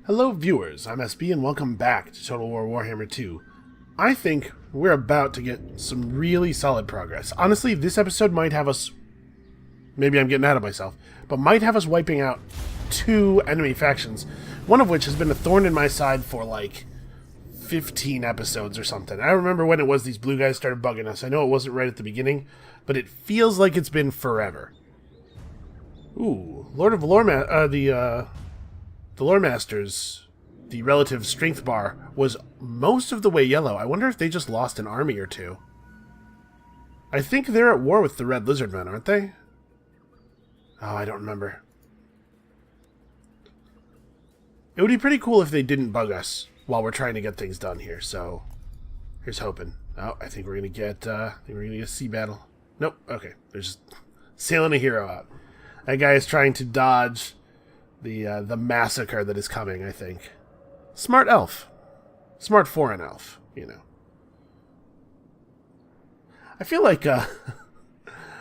Hello viewers, I'm SB and welcome back to Total War Warhammer 2. I think we're about to get some really solid progress. Honestly, this episode might have us... Maybe I'm getting ahead of myself, but might have us wiping out 2 enemy factions, one of which has been a thorn in my side for like 15 episodes or something. I remember when it was these blue guys started bugging us. I know it wasn't right at the beginning, but it feels like it's been forever. Ooh, Lord of Lore the Lore Masters, the relative strength bar, was most of the way yellow. I wonder if they just lost an army or two. I think they're at war with the Red Lizard Men, aren't they? Oh, I don't remember. It would be pretty cool if they didn't bug us while we're trying to get things done here, so here's hoping. Oh, I think we're gonna get a sea battle. Nope, okay. They're just sailing a hero out. That guy is trying to dodge the massacre that is coming, I think. Smart elf. Smart foreign elf, you know. I feel like, I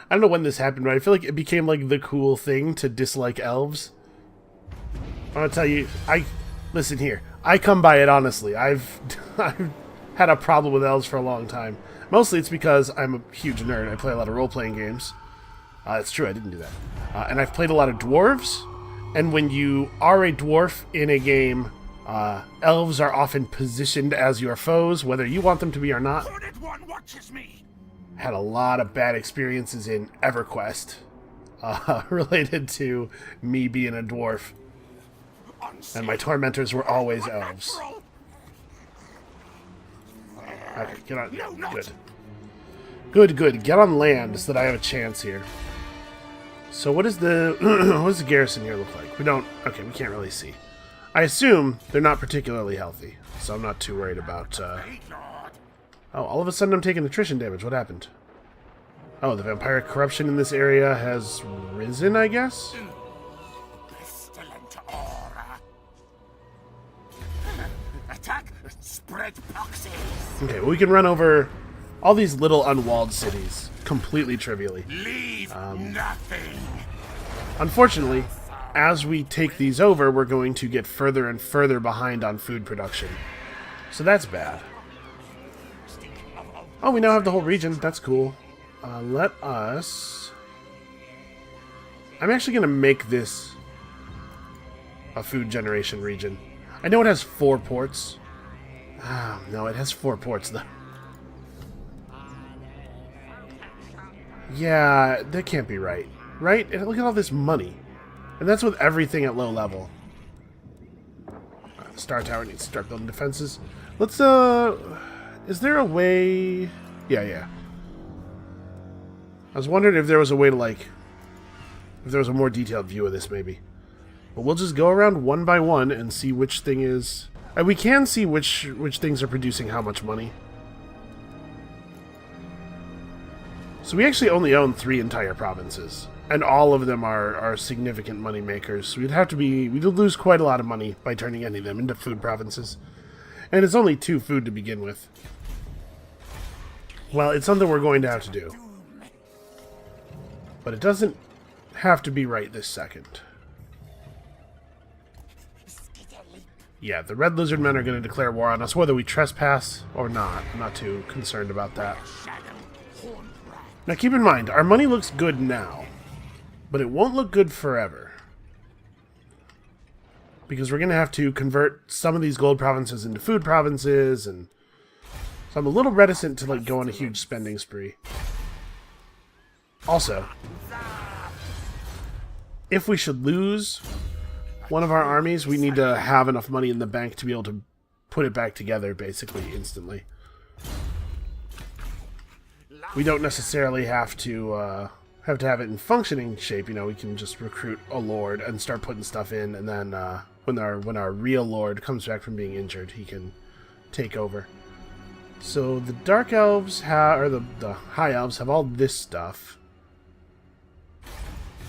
don't know when this happened, but I feel like it became, like, the cool thing to dislike elves. I want to tell you, listen here, I come by it honestly. I've had a problem with elves for a long time. Mostly it's because I'm a huge nerd. I play a lot of role-playing games. It's true, I didn't do that. And I've played a lot of dwarves. And when you are a dwarf in a game, elves are often positioned as your foes, whether you want them to be or not. One watches me. Had a lot of bad experiences in EverQuest related to me being a dwarf. And my tormentors were always elves. Okay, get on. Good. Get on land so that I have a chance here. So what is the what does the garrison here look like? We can't really see. I assume they're not particularly healthy, so I'm not too worried about Oh, all of a sudden I'm taking attrition damage. What happened? Oh, the vampiric corruption in this area has risen, I guess? Pestilent aura. Attack! Spread proxies! Okay, well, we can run over all these little unwalled cities completely trivially. Leave nothing! Unfortunately, as we take these over, we're going to get further and further behind on food production. So that's bad. Oh, we now have the whole region. That's cool. Let us... I'm actually going to make this a food generation region. I know it has 4 ports. No, it has 4 ports, though. Yeah, that can't be right. Right? And look at all this money. And that's with everything at low level. The Star Tower needs to start building defenses. Let's, is there a way... Yeah. I was wondering if there was a way to, like... If there was a more detailed view of this, maybe. But we'll just go around one by one and see which thing is... And we can see which things are producing how much money. So we actually only own 3 entire provinces, and all of them are significant money makers. So we'd lose quite a lot of money by turning any of them into food provinces. And it's only 2 food to begin with. Well, it's something we're going to have to do. But it doesn't have to be right this second. Yeah, the Red Lizard Men are going to declare war on us, whether we trespass or not. I'm not too concerned about that. Now keep in mind, our money looks good now, but it won't look good forever. Because we're going to have to convert some of these gold provinces into food provinces, and so I'm a little reticent to like go on a huge spending spree. Also, if we should lose one of our armies, we need to have enough money in the bank to be able to put it back together basically instantly. We don't necessarily have to have it in functioning shape. You know, we can just recruit a lord and start putting stuff in, and then when our real lord comes back from being injured, he can take over. So the dark elves or the high elves have all this stuff.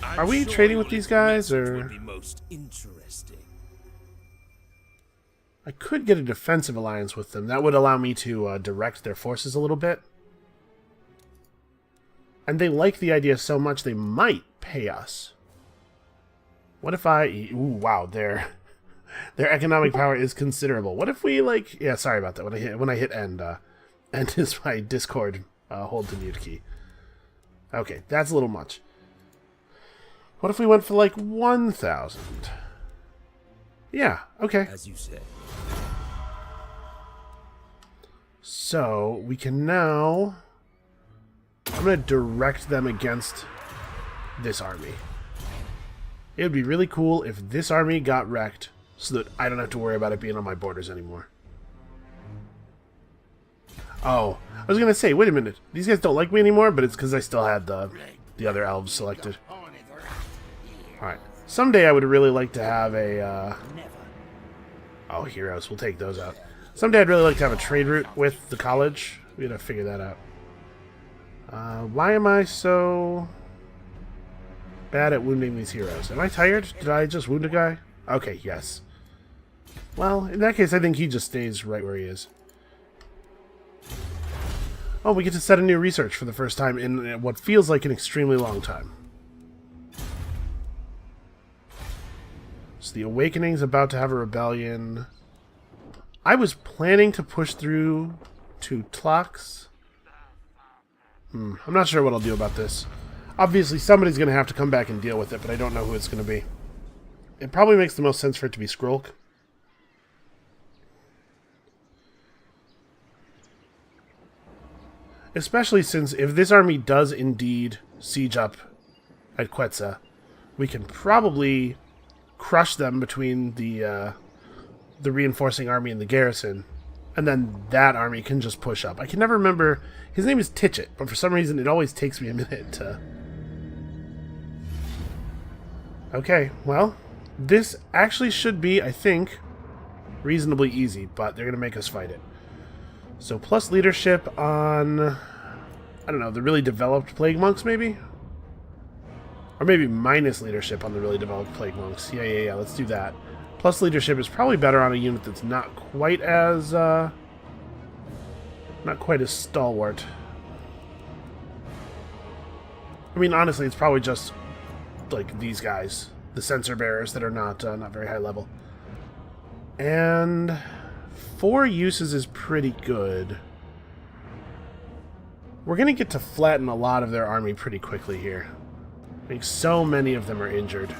Are we trading with these guys, or? I could get a defensive alliance with them. That would allow me to direct their forces a little bit. And they like the idea so much they might pay us. What if I... Ooh, wow, Their economic power is considerable. What if we, like... Yeah, sorry about that. When I hit end, end is my Discord hold to mute key. Okay, that's a little much. What if we went for, like, 1,000? Yeah, okay. As you said. So, we can now... I'm going to direct them against this army. It would be really cool if this army got wrecked so that I don't have to worry about it being on my borders anymore. Oh, I was going to say, wait a minute. These guys don't like me anymore, but it's because I still had the other elves selected. Alright. Someday I would really like to have a... Oh, heroes. We'll take those out. Someday I'd really like to have a trade route with the college. We gotta figure that out. Why am I so bad at wounding these heroes? Am I tired? Did I just wound a guy? Okay, yes. Well, in that case, I think he just stays right where he is. Oh, we get to set a new research for the first time in what feels like an extremely long time. So the Awakening's about to have a rebellion. I was planning to push through to Tlox. I'm not sure what I'll do about this. Obviously, somebody's going to have to come back and deal with it, but I don't know who it's going to be. It probably makes the most sense for it to be Skrolk. Especially since if this army does indeed siege up at Quetzal, we can probably crush them between the reinforcing army and the garrison, and then that army can just push up. I can never remember... His name is Titchit, but for some reason it always takes me a minute to... Okay, well, this actually should be, I think, reasonably easy, but they're going to make us fight it. So plus leadership on, I don't know, the really developed Plague Monks, maybe? Or maybe minus leadership on the really developed Plague Monks. Yeah, let's do that. Plus leadership is probably better on a unit that's not quite as stalwart. I mean, honestly, it's probably just like these guys, the sensor bearers that are not very high level. And 4 uses is pretty good. We're gonna get to flatten a lot of their army pretty quickly here. I think so many of them are injured.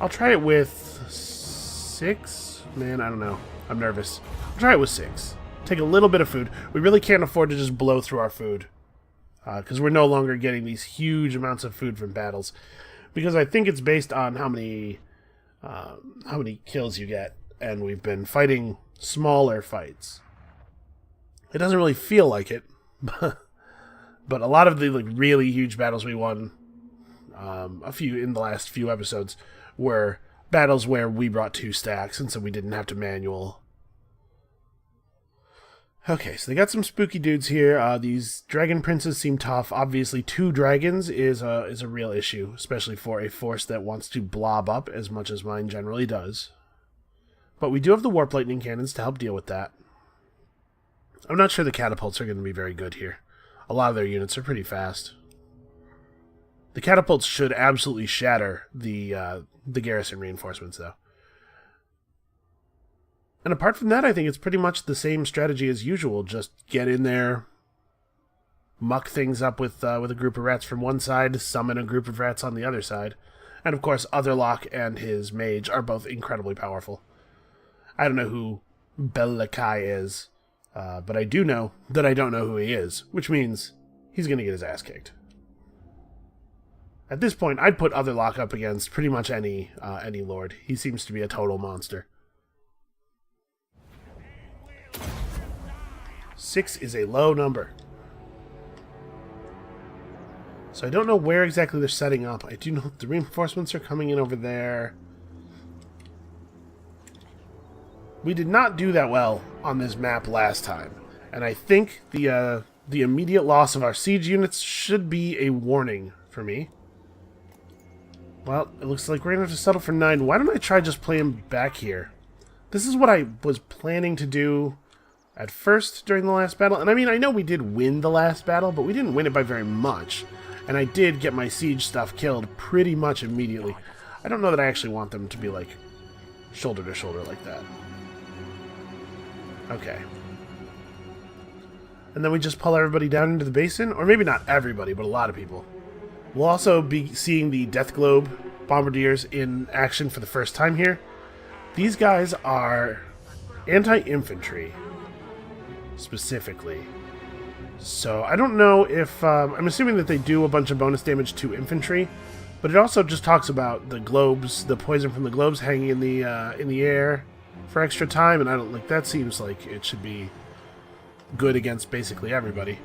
I'll try it with 6? Man, I don't know. I'm nervous. I'll try it with 6. Take a little bit of food. We really can't afford to just blow through our food. Because we're no longer getting these huge amounts of food from battles. Because I think it's based on how many kills you get. And we've been fighting smaller fights. It doesn't really feel like it. But a lot of the really huge battles we won, a few in the last few episodes, were battles where we brought 2 stacks, and so we didn't have to manual. Okay, so they got some spooky dudes here. These dragon princes seem tough. Obviously, 2 dragons is a real issue, especially for a force that wants to blob up as much as mine generally does. But we do have the warp lightning cannons to help deal with that. I'm not sure the catapults are going to be very good here. A lot of their units are pretty fast. The catapults should absolutely shatter the garrison reinforcements, though. And apart from that, I think it's pretty much the same strategy as usual. Just get in there, muck things up with a group of rats from one side, summon a group of rats on the other side. And of course, Otherlock and his mage are both incredibly powerful. I don't know who Bellakai is, but I do know that I don't know who he is, which means he's going to get his ass kicked. At this point, I'd put Otherlock up against pretty much any lord. He seems to be a total monster. 6 is a low number. So I don't know where exactly they're setting up. I do know the reinforcements are coming in over there. We did not do that well on this map last time. And I think the immediate loss of our siege units should be a warning for me. Well, it looks like we're going to have to settle for 9. Why don't I try just playing back here? This is what I was planning to do at first during the last battle. And I mean, I know we did win the last battle, but we didn't win it by very much. And I did get my siege stuff killed pretty much immediately. I don't know that I actually want them to be, like, shoulder to shoulder like that. Okay. And then we just pull everybody down into the basin. Or maybe not everybody, but a lot of people. We'll also be seeing the Death Globe Bombardiers in action for the first time here. These guys are anti-infantry, specifically. So I don't know if... I'm assuming that they do a bunch of bonus damage to infantry, but it also just talks about the globes, the poison from the globes hanging in the air for extra time, and I don't like that. Seems like it should be good against basically everybody.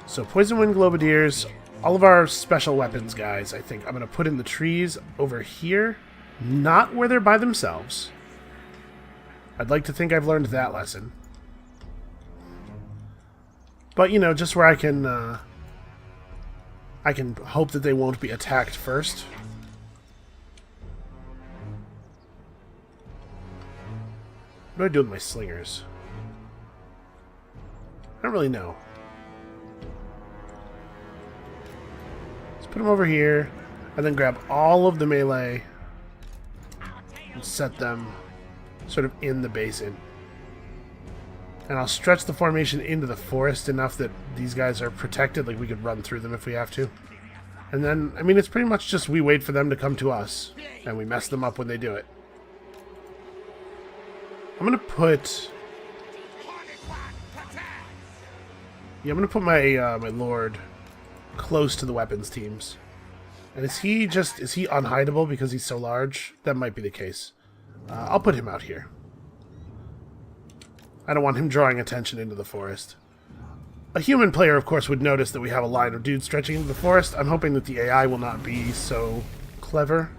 So Poison Wind Globadiers, all of our special weapons guys, I think I'm going to put in the trees over here, not where they're by themselves. I'd like to think I've learned that lesson. But, you know, just where I can hope that they won't be attacked first. What do I do with my slingers? I don't really know. Let's put them over here, and then grab all of the melee and set them sort of in the basin. And I'll stretch the formation into the forest enough that these guys are protected, like we could run through them if we have to. And then, I mean, it's pretty much just we wait for them to come to us, and we mess them up when they do it. I'm going to put... Yeah, I'm going to put my my Lord close to the weapons teams. And is he unhideable because he's so large? That might be the case. I'll put him out here. I don't want him drawing attention into the forest. A human player, of course, would notice that we have a line of dudes stretching into the forest. I'm hoping that the AI will not be so clever.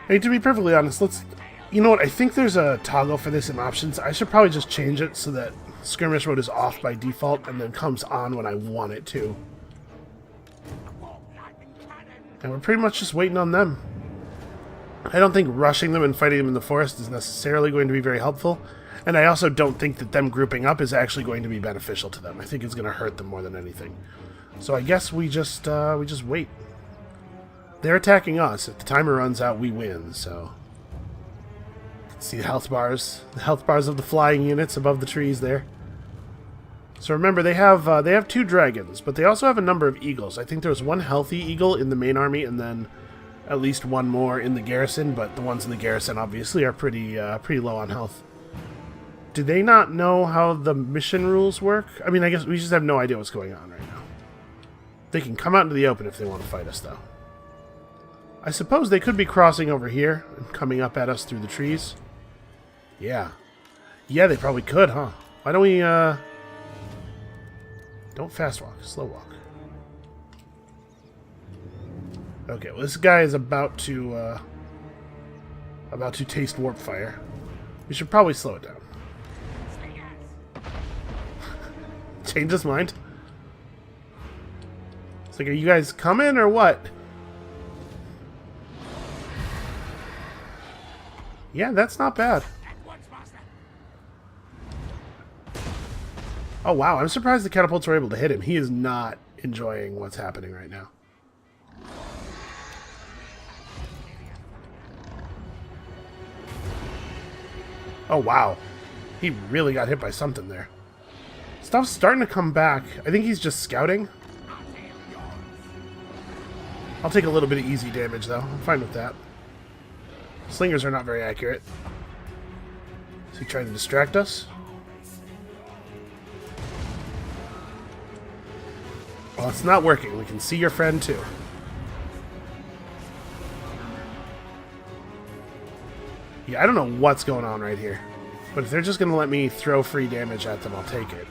Hey, to be perfectly honest, let's... You know what? I think there's a toggle for this in options. I should probably just change it so that skirmish mode is off by default and then comes on when I want it to. And we're pretty much just waiting on them. I don't think rushing them and fighting them in the forest is necessarily going to be very helpful. And I also don't think that them grouping up is actually going to be beneficial to them. I think it's going to hurt them more than anything. So I guess we just wait. They're attacking us. If the timer runs out, we win, so... See the health bars. The health bars of the flying units above the trees there. So remember, they have 2 dragons, but they also have a number of eagles. I think there's 1 healthy eagle in the main army, and then at least 1 more in the garrison, but the ones in the garrison obviously are pretty low on health. Do they not know how the mission rules work? I mean, I guess we just have no idea what's going on right now. They can come out into the open if they want to fight us, though. I suppose they could be crossing over here and coming up at us through the trees. Yeah. Yeah, they probably could, huh? Why don't we, Don't fast walk, slow walk. Okay, well, this guy is about to taste warp fire. We should probably slow it down. Change his mind. It's like, are you guys coming or what? Yeah, that's not bad. Oh wow, I'm surprised the catapults were able to hit him. He is not enjoying what's happening right now. Oh wow. He really got hit by something there. Stuff's starting to come back. I think he's just scouting. I'll take a little bit of easy damage though. I'm fine with that. Slingers are not very accurate. Is he trying to distract us? Well, it's not working. We can see your friend too. Yeah, I don't know what's going on right here. But if they're just going to let me throw free damage at them, I'll take it.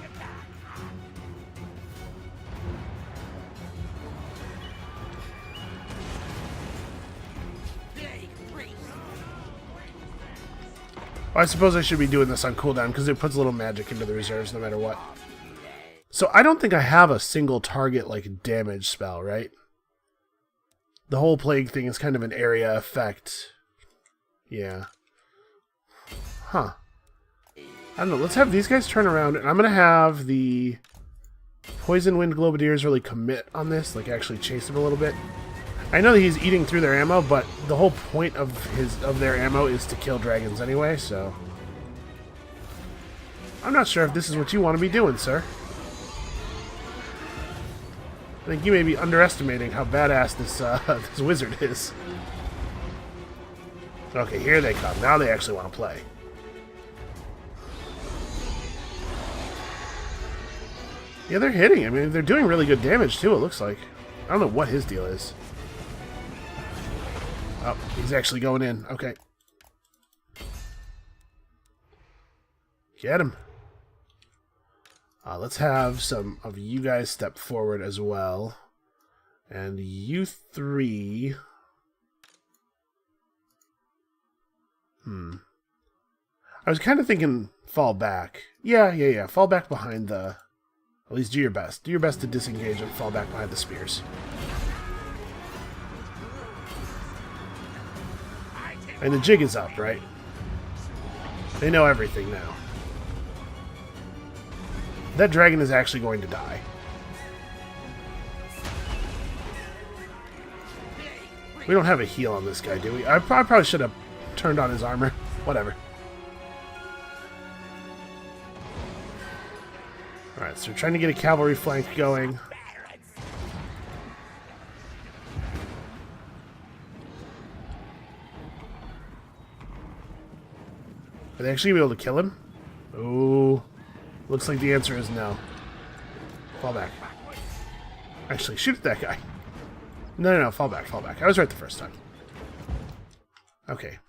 Well, I suppose I should be doing this on cooldown because it puts a little magic into the reserves no matter what. So I don't think I have a single target like damage spell, right? The whole plague thing is kind of an area effect. Yeah. Huh. I don't know. Let's have these guys turn around, and I'm going to have the Poison Wind Globadiers really commit on this, like actually chase him a little bit. I know that he's eating through their ammo, but the whole point of their ammo is to kill dragons anyway, so... I'm not sure if this is what you want to be doing, sir. I think you may be underestimating how badass this this wizard is. Okay, here they come. Now they actually want to play. Yeah, they're hitting. I mean, they're doing really good damage, too, it looks like. I don't know what his deal is. Oh, he's actually going in. Okay. Get him. Let's have some of you guys step forward as well. And you three... I was kind of thinking fall back. Yeah. Fall back behind the... At least do your best. Do your best to disengage and fall back behind the spears. And the jig is up, right? They know everything now. That dragon is actually going to die. We don't have a heal on this guy, do we? I probably should have turned on his armor. Whatever. Alright, so we're trying to get a cavalry flank going. Are they actually going to be able to kill him? Oh, looks like the answer is no. Fall back. Actually, shoot at that guy. No, fall back. I was right the first time. Okay.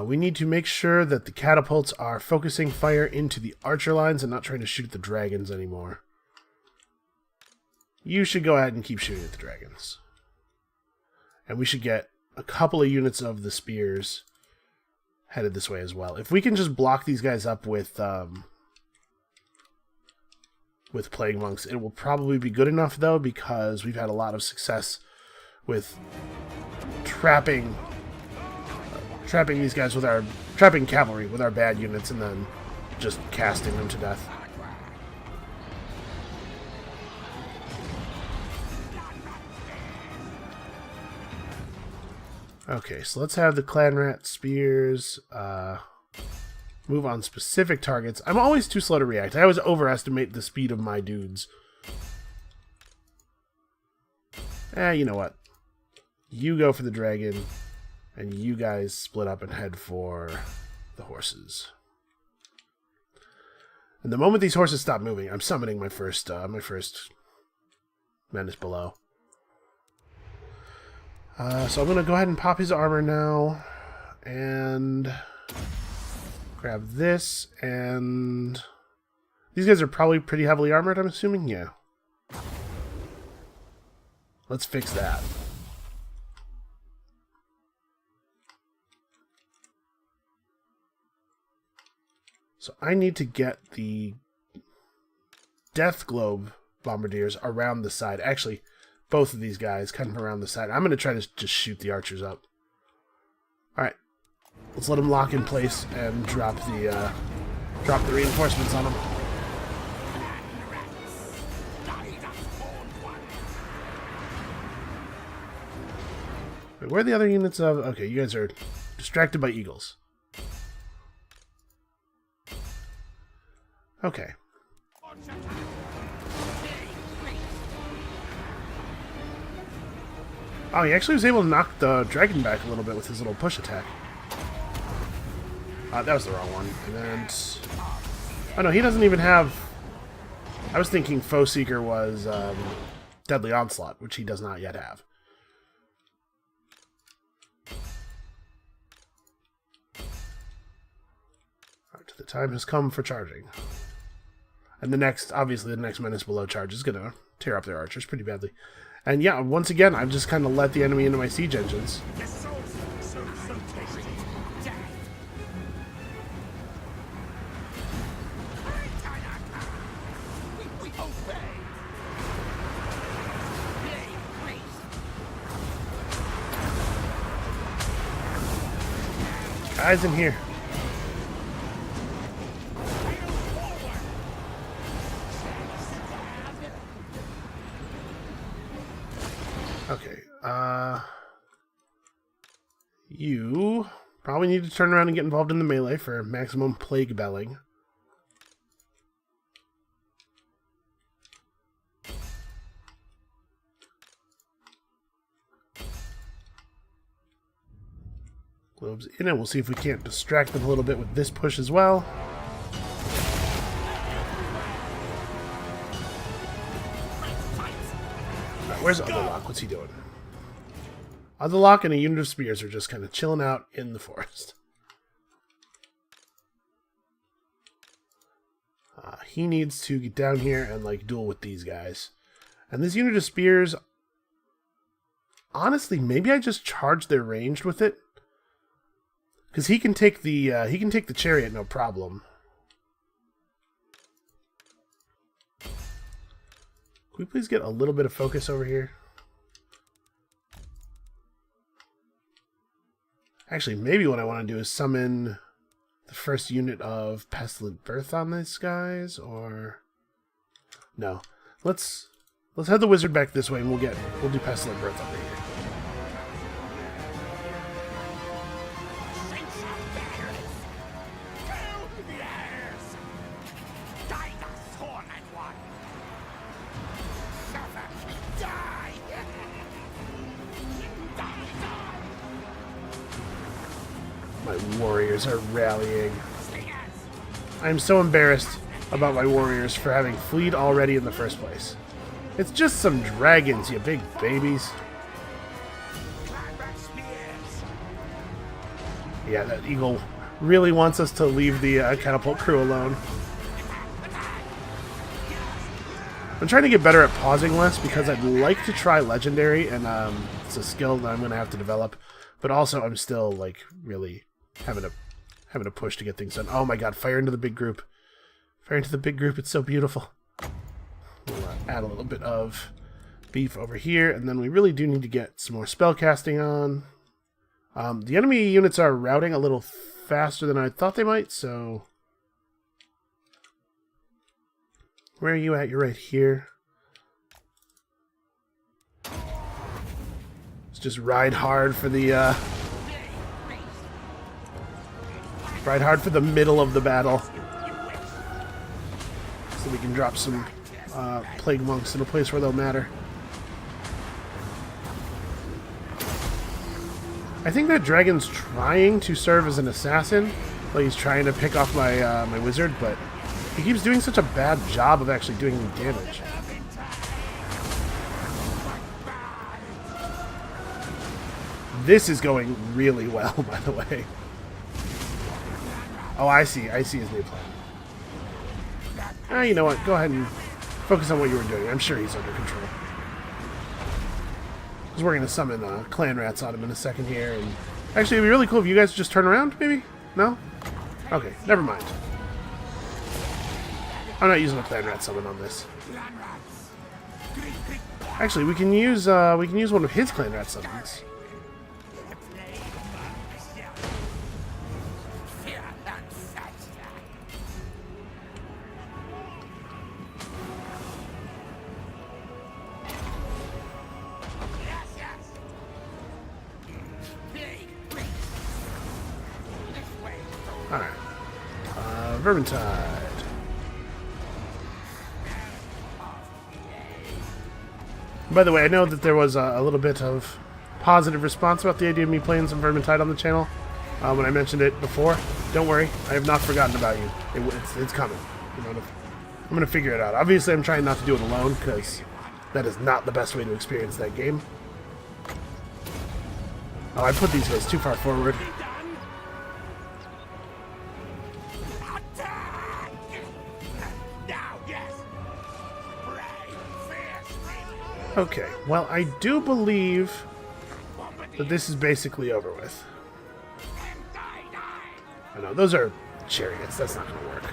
We need to make sure that the catapults are focusing fire into the archer lines and not trying to shoot at the dragons anymore. You should go ahead and keep shooting at the dragons. And we should get a couple of units of the spears headed this way as well. If we can just block these guys up with plague monks, it will probably be good enough though, because we've had a lot of success with trapping these guys with our trapping cavalry with our bad units and then just casting them to death. Okay, so let's have the clan rat spears move on specific targets. I'm always too slow to react. I always overestimate the speed of my dudes. You know what? You go for the dragon, and you guys split up and head for the horses. And the moment these horses stop moving, I'm summoning my first menace below. So I'm going to go ahead and pop his armor now, and grab this, and these guys are probably pretty heavily armored, I'm assuming? Yeah. Let's fix that. So I need to get the Death Globe Bombardiers around the side. Actually, both of these guys kind of around the side. I'm going to try to just shoot the archers up. Alright. Let's let them lock in place and drop the reinforcements on them. Wait, where are the other units of... Okay, you guys are distracted by eagles. Okay. Oh, he actually was able to knock the dragon back a little bit with his little push attack. That was the wrong one. And then... Oh no, he doesn't even have... I was thinking Foe Seeker was Deadly Onslaught, which he does not yet have. Alright, the time has come for charging. And the next, obviously the next Menace Below charge is going to tear up their archers pretty badly. And yeah, once again, I've just kind of let the enemy into my siege engines. Guys in here. You probably need to turn around and get involved in the melee for maximum plague belling. Globes in, and we'll see if we can't distract them a little bit with this push as well. Alright, where's Otherlock? What's he doing? Otherlock and a unit of spears are just kind of chilling out in the forest. He needs to get down here and like duel with these guys. And this unit of spears, honestly, maybe I just charge their ranged with it. Because he can take the chariot, no problem. Can we please get a little bit of focus over here? Actually, maybe what I want to do is summon the first unit of Pestilent Birth on these guys, or no? Let's head the wizard back this way, and we'll do Pestilent Birth over here. My warriors are rallying. I'm so embarrassed about my warriors for having fleed already in the first place. It's just some dragons, you big babies. Yeah, that eagle really wants us to leave the catapult crew alone. I'm trying to get better at pausing less because I'd like to try legendary, and it's a skill that I'm going to have to develop. But also, I'm still like really having a push to get things done. Oh my god, fire into the big group. Fire into the big group, it's so beautiful. We'll add a little bit of beef over here, and then we really do need to get some more spell casting on. The enemy units are routing a little faster than I thought they might, so... Where are you at? You're right here. Let's just ride hard for the, ride hard for the middle of the battle. So we can drop some plague monks in a place where they'll matter. I think that dragon's trying to serve as an assassin. Like he's trying to pick off my my wizard, but he keeps doing such a bad job of actually doing any damage. This is going really well, by the way. Oh, I see his new plan. You know what? Go ahead and focus on what you were doing. I'm sure he's under control. Because we're going to summon clan rats on him in a second here. And actually, it'd be really cool if you guys just turn around, maybe? No? Okay, never mind. I'm not using a clan rat summon on this. Actually, we can use one of his clan rat summons. Alright. Vermintide. By the way, I know that there was a little bit of positive response about the idea of me playing some Vermintide on the channel when I mentioned it before. Don't worry, I have not forgotten about you. It's coming. I'm going to figure it out. Obviously, I'm trying not to do it alone because that is not the best way to experience that game. Oh, I put these guys too far forward. Okay, well, I do believe that this is basically over with. I know, those are chariots. That's not going to work.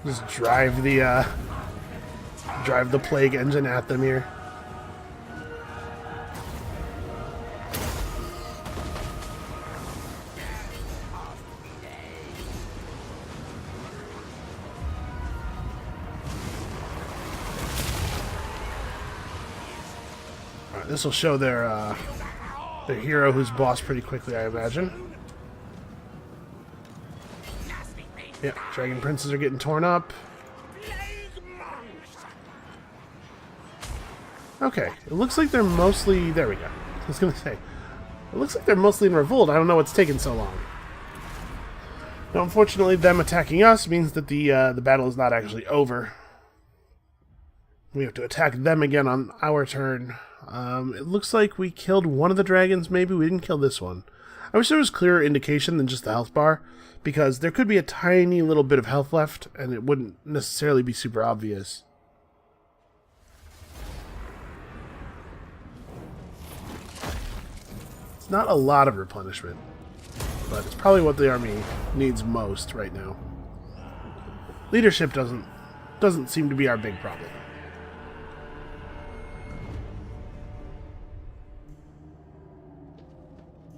Just drive the plague engine at them here. This will show their hero who's boss pretty quickly, I imagine. Yeah, dragon princes are getting torn up. Okay, it looks like they're mostly... There we go. I was going to say. It looks like they're mostly in revolt. I don't know what's taking so long. Now, unfortunately, them attacking us means that the battle is not actually over. We have to attack them again on our turn. It looks like we killed one of the dragons, maybe. We didn't kill this one. I wish there was clearer indication than just the health bar, because there could be a tiny little bit of health left, and it wouldn't necessarily be super obvious. It's not a lot of replenishment, but it's probably what the army needs most right now. Leadership doesn't seem to be our big problem.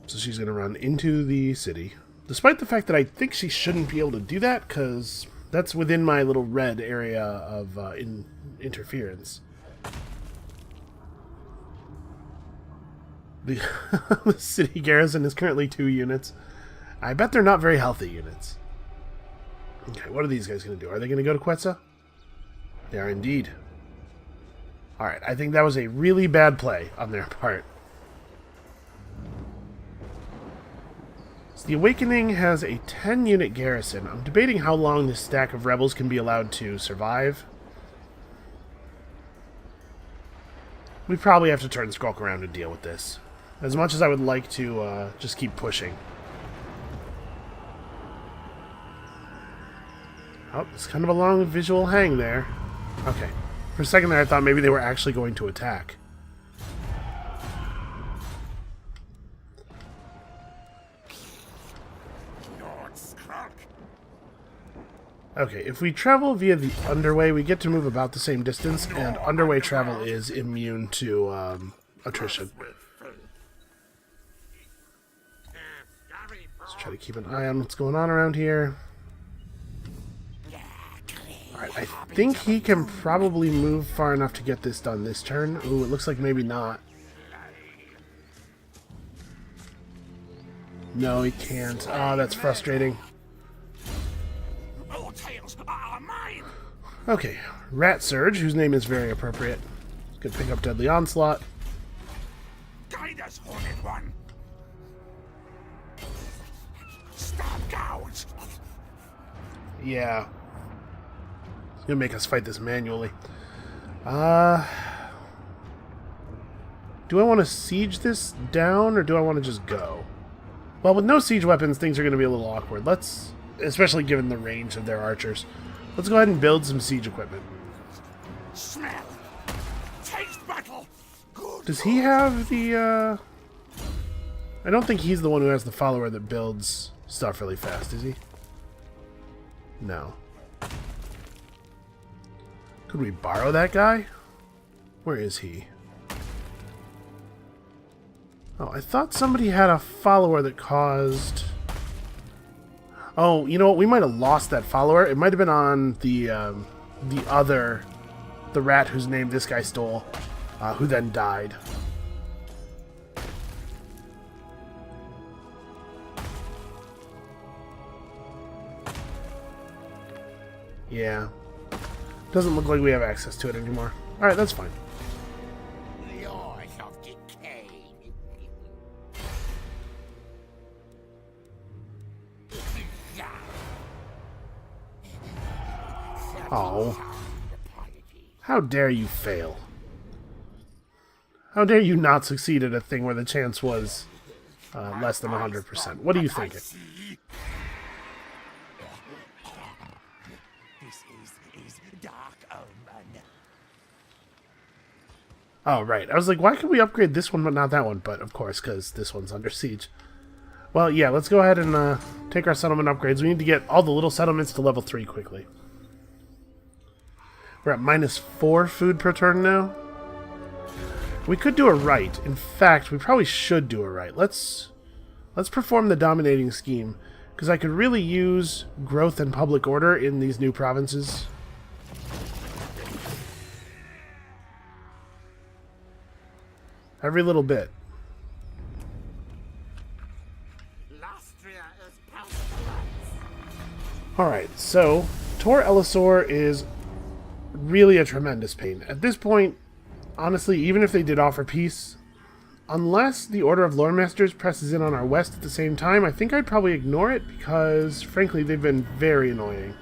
So she's going to run into the city, despite the fact that I think she shouldn't be able to do that, because that's within my little red area of interference. The, the city garrison is currently 2 units. I bet they're not very healthy units. Okay, what are these guys going to do? Are they going to go to Quetzal? They are indeed. Alright, I think that was a really bad play on their part. So the Awakening has a 10-unit garrison. I'm debating how long this stack of rebels can be allowed to survive. We probably have to turn Skrolk around and deal with this. As much as I would like to just keep pushing. Oh, it's kind of a long visual hang there. Okay. For a second there, I thought maybe they were actually going to attack. Lord Skrolk. Okay, if we travel via the underway, we get to move about the same distance, and underway travel is immune to attrition. Let's try to keep an eye on what's going on around here. Alright, I think he can probably move far enough to get this done this turn. Ooh, it looks like maybe not. No, he can't. Oh, that's frustrating. All tails are mine. Okay, Rat Surge, whose name is very appropriate. Could pick up Deadly Onslaught. Guide us, Horned One. Stop gouge. Yeah. It's gonna make us fight this manually. Do I want to siege this down, or do I want to just go? Well, with no siege weapons, things are going to be a little awkward. Let's, especially given the range of their archers, let's go ahead and build some siege equipment. Smell. Taste battle. Good. Does he have the, I don't think he's the one who has the follower that builds stuff really fast, is he? No. Could we borrow that guy? Where is he? Oh, I thought somebody had a follower that caused... Oh, you know what? We might have lost that follower. It might have been on the rat whose name this guy stole, who then died. Yeah. Doesn't look like we have access to it anymore. Alright, that's fine. Laws of decay. Oh. How dare you fail? How dare you not succeed at a thing where the chance was less than 100%? What are you thinking? This is dark omen. Oh, right. I was like, why could we upgrade this one but not that one? But, of course, because this one's under siege. Well, yeah, let's go ahead and take our settlement upgrades. We need to get all the little settlements to level 3 quickly. We're at -4 food per turn now. We could do a right. In fact, we probably should do a right. Let's perform the dominating scheme, because I could really use growth and public order in these new provinces. Every little bit. Lastria is powerful. Alright, so Tor Elisor is really a tremendous pain. At this point, honestly, even if they did offer peace, unless the Order of Lore Masters presses in on our west at the same time, I think I'd probably ignore it because, frankly, they've been very annoying.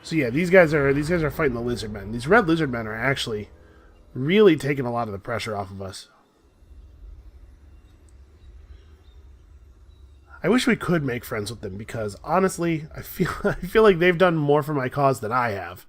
So yeah, these guys are fighting the lizard men. These red lizard men are actually really taking a lot of the pressure off of us. I wish we could make friends with them because honestly, I feel like they've done more for my cause than I have.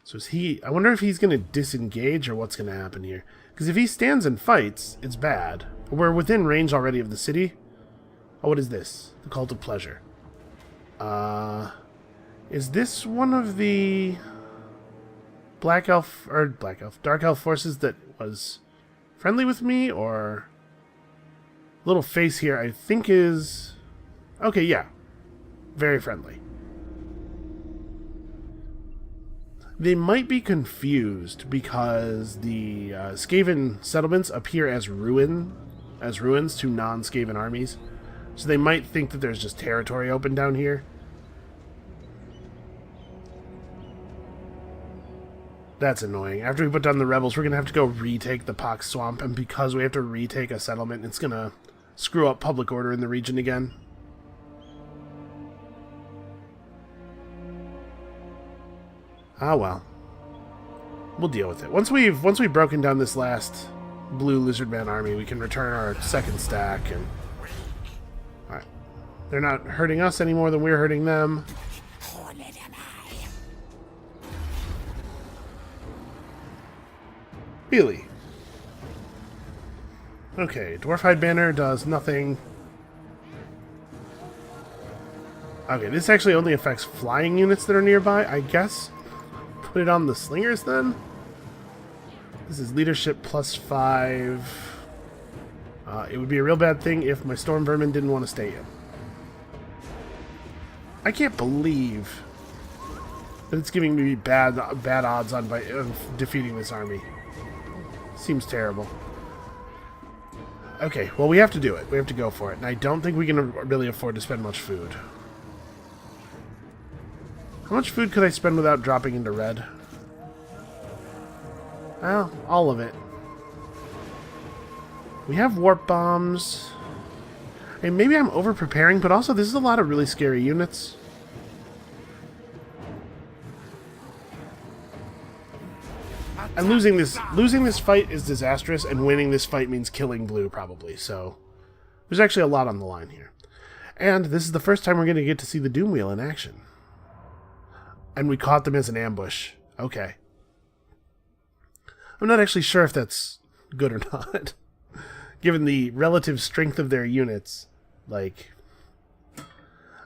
So is he... I wonder if he's going to disengage or what's going to happen here. Because if he stands and fights, it's bad. We're within range already of the city. Oh, what is this? The Cult of Pleasure. Is this one of the Dark Elf forces that was friendly with me, or... Little face here, I think is... Okay, yeah. Very friendly. They might be confused because the Skaven settlements appear as ruins to non-Skaven armies. So they might think that there's just territory open down here. That's annoying. After we put down the rebels, we're going to have to go retake the Pox Swamp, and because we have to retake a settlement, it's going to screw up public order in the region again. Ah, well. We'll deal with it. Once we've broken down this last blue lizardman army, we can return our second stack and... Alright. They're not hurting us any more than we're hurting them. Really? Okay, Dwarfhide Banner does nothing. Okay, this actually only affects flying units that are nearby, I guess. Put it on the slingers then? This is leadership +5. It would be a real bad thing if my storm vermin didn't want to stay in. I can't believe that it's giving me bad odds on defeating this army. Seems terrible. Okay, well we have to do it. We have to go for it. And I don't think we can really afford to spend much food. How much food could I spend without dropping into red? Well, all of it. We have warp bombs. And maybe I'm over-preparing, but also this is a lot of really scary units. And losing this fight is disastrous, and winning this fight means killing blue, probably. So, there's actually a lot on the line here. And this is the first time we're going to get to see the Doom Wheel in action. And we caught them as an ambush. Okay. I'm not actually sure if that's good or not. Given the relative strength of their units. Like,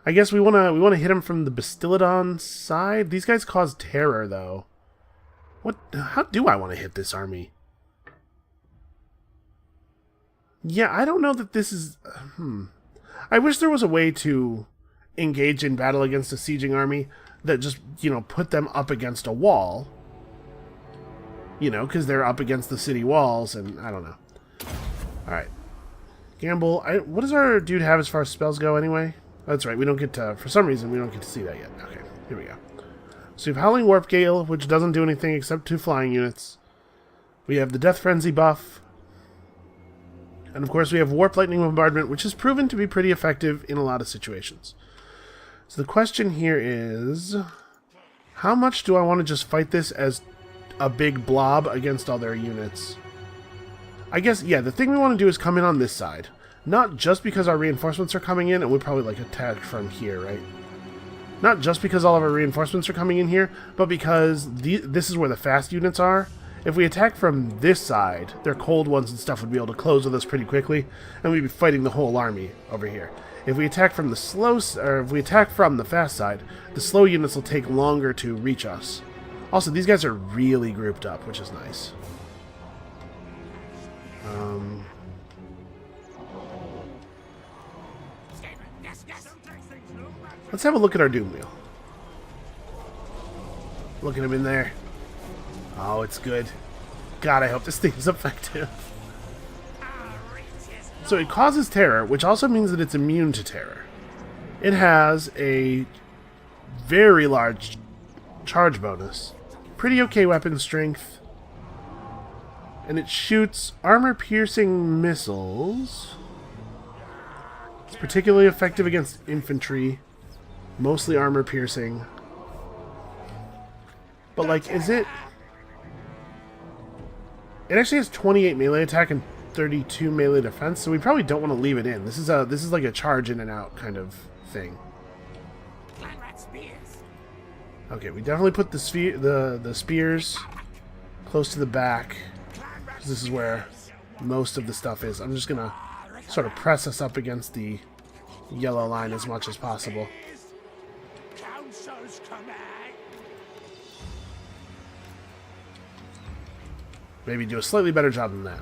I guess we wanna hit them from the Bastillodon side. These guys cause terror, though. How do I want to hit this army? Yeah, I don't know that this is... I wish there was a way to engage in battle against a sieging army that just, put them up against a wall. Because they're up against the city walls, and I don't know. Alright. Gamble. What does our dude have as far as spells go, anyway? That's right, we don't get to... For some reason, we don't get to see that yet. Okay, here we go. So we have Howling Warp Gale, which doesn't do anything except 2 flying units. We have the Death Frenzy buff. And of course we have Warp Lightning Bombardment, which has proven to be pretty effective in a lot of situations. So the question here is, how much do I want to just fight this as a big blob against all their units? I guess, yeah, the thing we want to do is come in on this side. Not just because our reinforcements are coming in, and we'll probably, attack from here, right? Not just because all of our reinforcements are coming in here, but because this is where the fast units are. If we attack from this side, their cold ones and stuff would be able to close with us pretty quickly, and we'd be fighting the whole army over here. If we attack from the fast side, the slow units will take longer to reach us. Also, these guys are really grouped up, which is nice. Let's have a look at our Doom Wheel. Look at him in there. Oh, it's good. God, I hope this thing's effective. So it causes terror, which also means that it's immune to terror. It has a very large charge bonus. Pretty okay weapon strength. And it shoots armor-piercing missiles. It's particularly effective against infantry. Mostly armor-piercing. But, like, is it... It actually has 28 melee attack and 32 melee defense, so we probably don't want to leave it in. This is like a charge in and out kind of thing. Okay, we definitely put the spears close to the back, because this is where most of the stuff is. I'm just gonna sort of press us up against the yellow line as much as possible. Maybe do a slightly better job than that.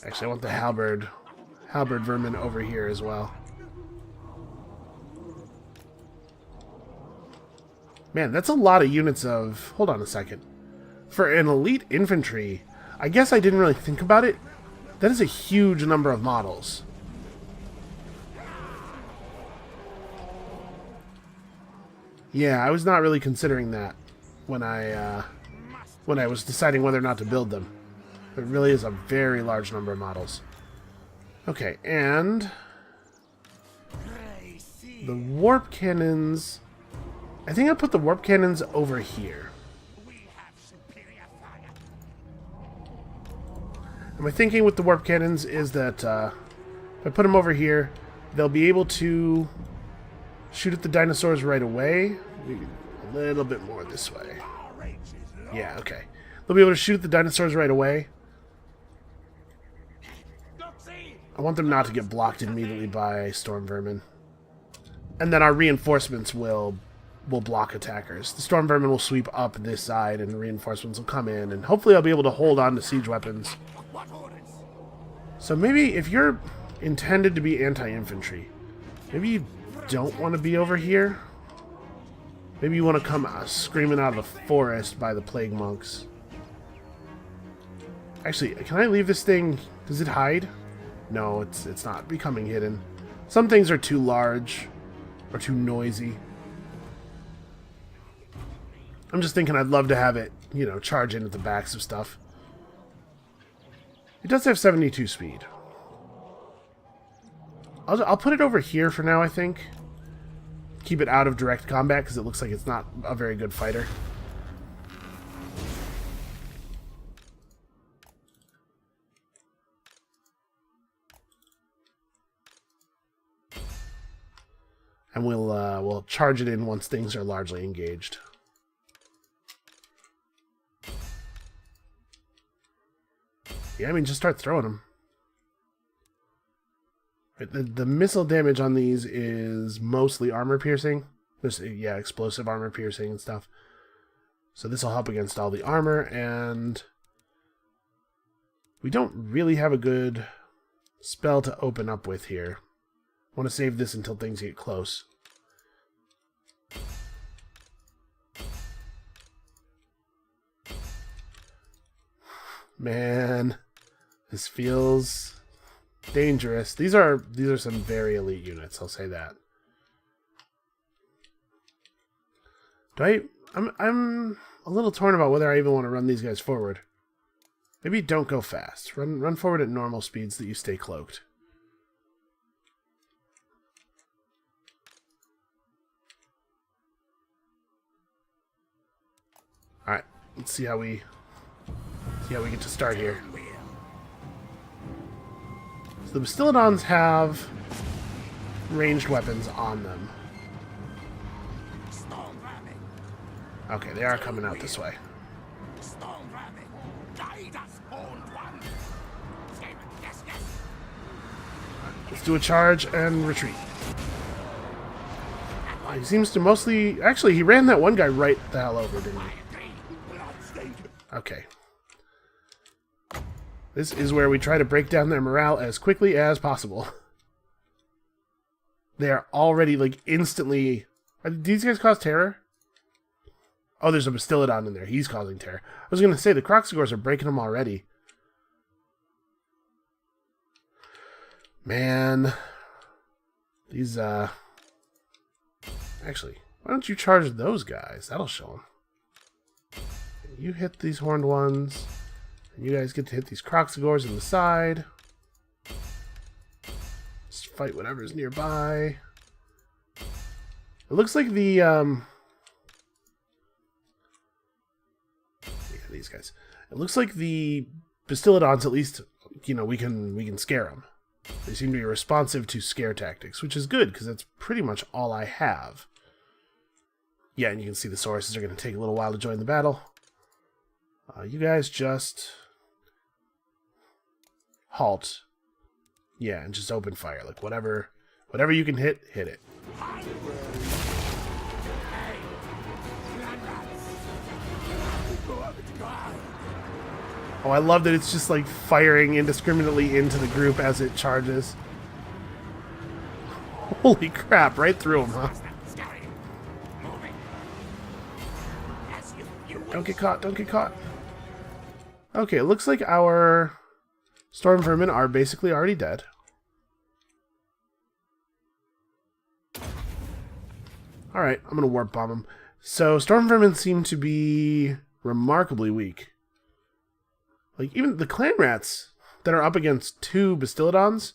Actually, I want the halberd vermin over here as well. Man, that's a lot of units of... Hold on a second. For an elite infantry, I guess I didn't really think about it. That is a huge number of models. Yeah, I was not really considering that when I was deciding whether or not to build them. It really is a very large number of models. Okay, and the warp cannons... I think I put the warp cannons over here. And my thinking with the warp cannons is that if I put them over here, they'll be able to shoot at the dinosaurs right away. Maybe a little bit more this way. Yeah, okay. They'll be able to shoot at the dinosaurs right away. I want them not to get blocked immediately by storm vermin. And then our reinforcements will block attackers. The storm vermin will sweep up this side and the reinforcements will come in, and hopefully I'll be able to hold on to siege weapons. So maybe if you're intended to be anti-infantry, maybe you don't want to be over here. Maybe you want to come screaming out of the forest by the plague monks. Actually, can I leave this thing? Does it hide? No, it's not becoming hidden. Some things are too large or too noisy. I'm just thinking I'd love to have it, you know, charge in at the backs of stuff. It does have 72 speed. I'll put it over here for now, I think. Keep it out of direct combat because it looks like it's not a very good fighter. And we'll charge it in once things are largely engaged. Yeah, I mean, just start throwing them. The missile damage on these is mostly armor piercing. There's, yeah, explosive armor piercing and stuff. So this will help against all the armor, and we don't really have a good spell to open up with here. I want to save this until things get close. Man, this feels dangerous. These are some very elite units, I'll say that. I'm a little torn about whether I even want to run these guys forward. Maybe don't go fast. Run forward at normal speeds so that you stay cloaked. Alright, let's see how we get to start here. So the Bastillodons have ranged weapons on them. Okay, they are coming out this way. Let's do a charge and retreat. He seems to mostly... Actually, he ran that one guy right the hell over, didn't he? Okay. This is where we try to break down their morale as quickly as possible. they are already, like, instantly... Do these guys cause terror? Oh, there's a Bastillodon in there. He's causing terror. I was going to say, the Croxigors are breaking them already. Man. These, Actually, why don't you charge those guys? That'll show them. You hit these horned ones. And you guys get to hit these Croxigors on the side. Just fight whatever's nearby. It looks like the, yeah, these guys. It looks like the Bastillodons, at least, you know, we can scare them. They seem to be responsive to scare tactics, which is good, because that's pretty much all I have. Yeah, and you can see the Sauruses are going to take a little while to join the battle. You guys just halt. Yeah, and just open fire. Like, whatever you can hit it. Oh, I love that it's just, like, firing indiscriminately into the group as it charges. Holy crap, right through them, huh? Don't get caught, don't get caught. Okay, it looks like our storm vermin are basically already dead. Alright, I'm gonna warp bomb them. So, storm vermin seem to be remarkably weak. Like, even the clan rats that are up against two Bastillodons,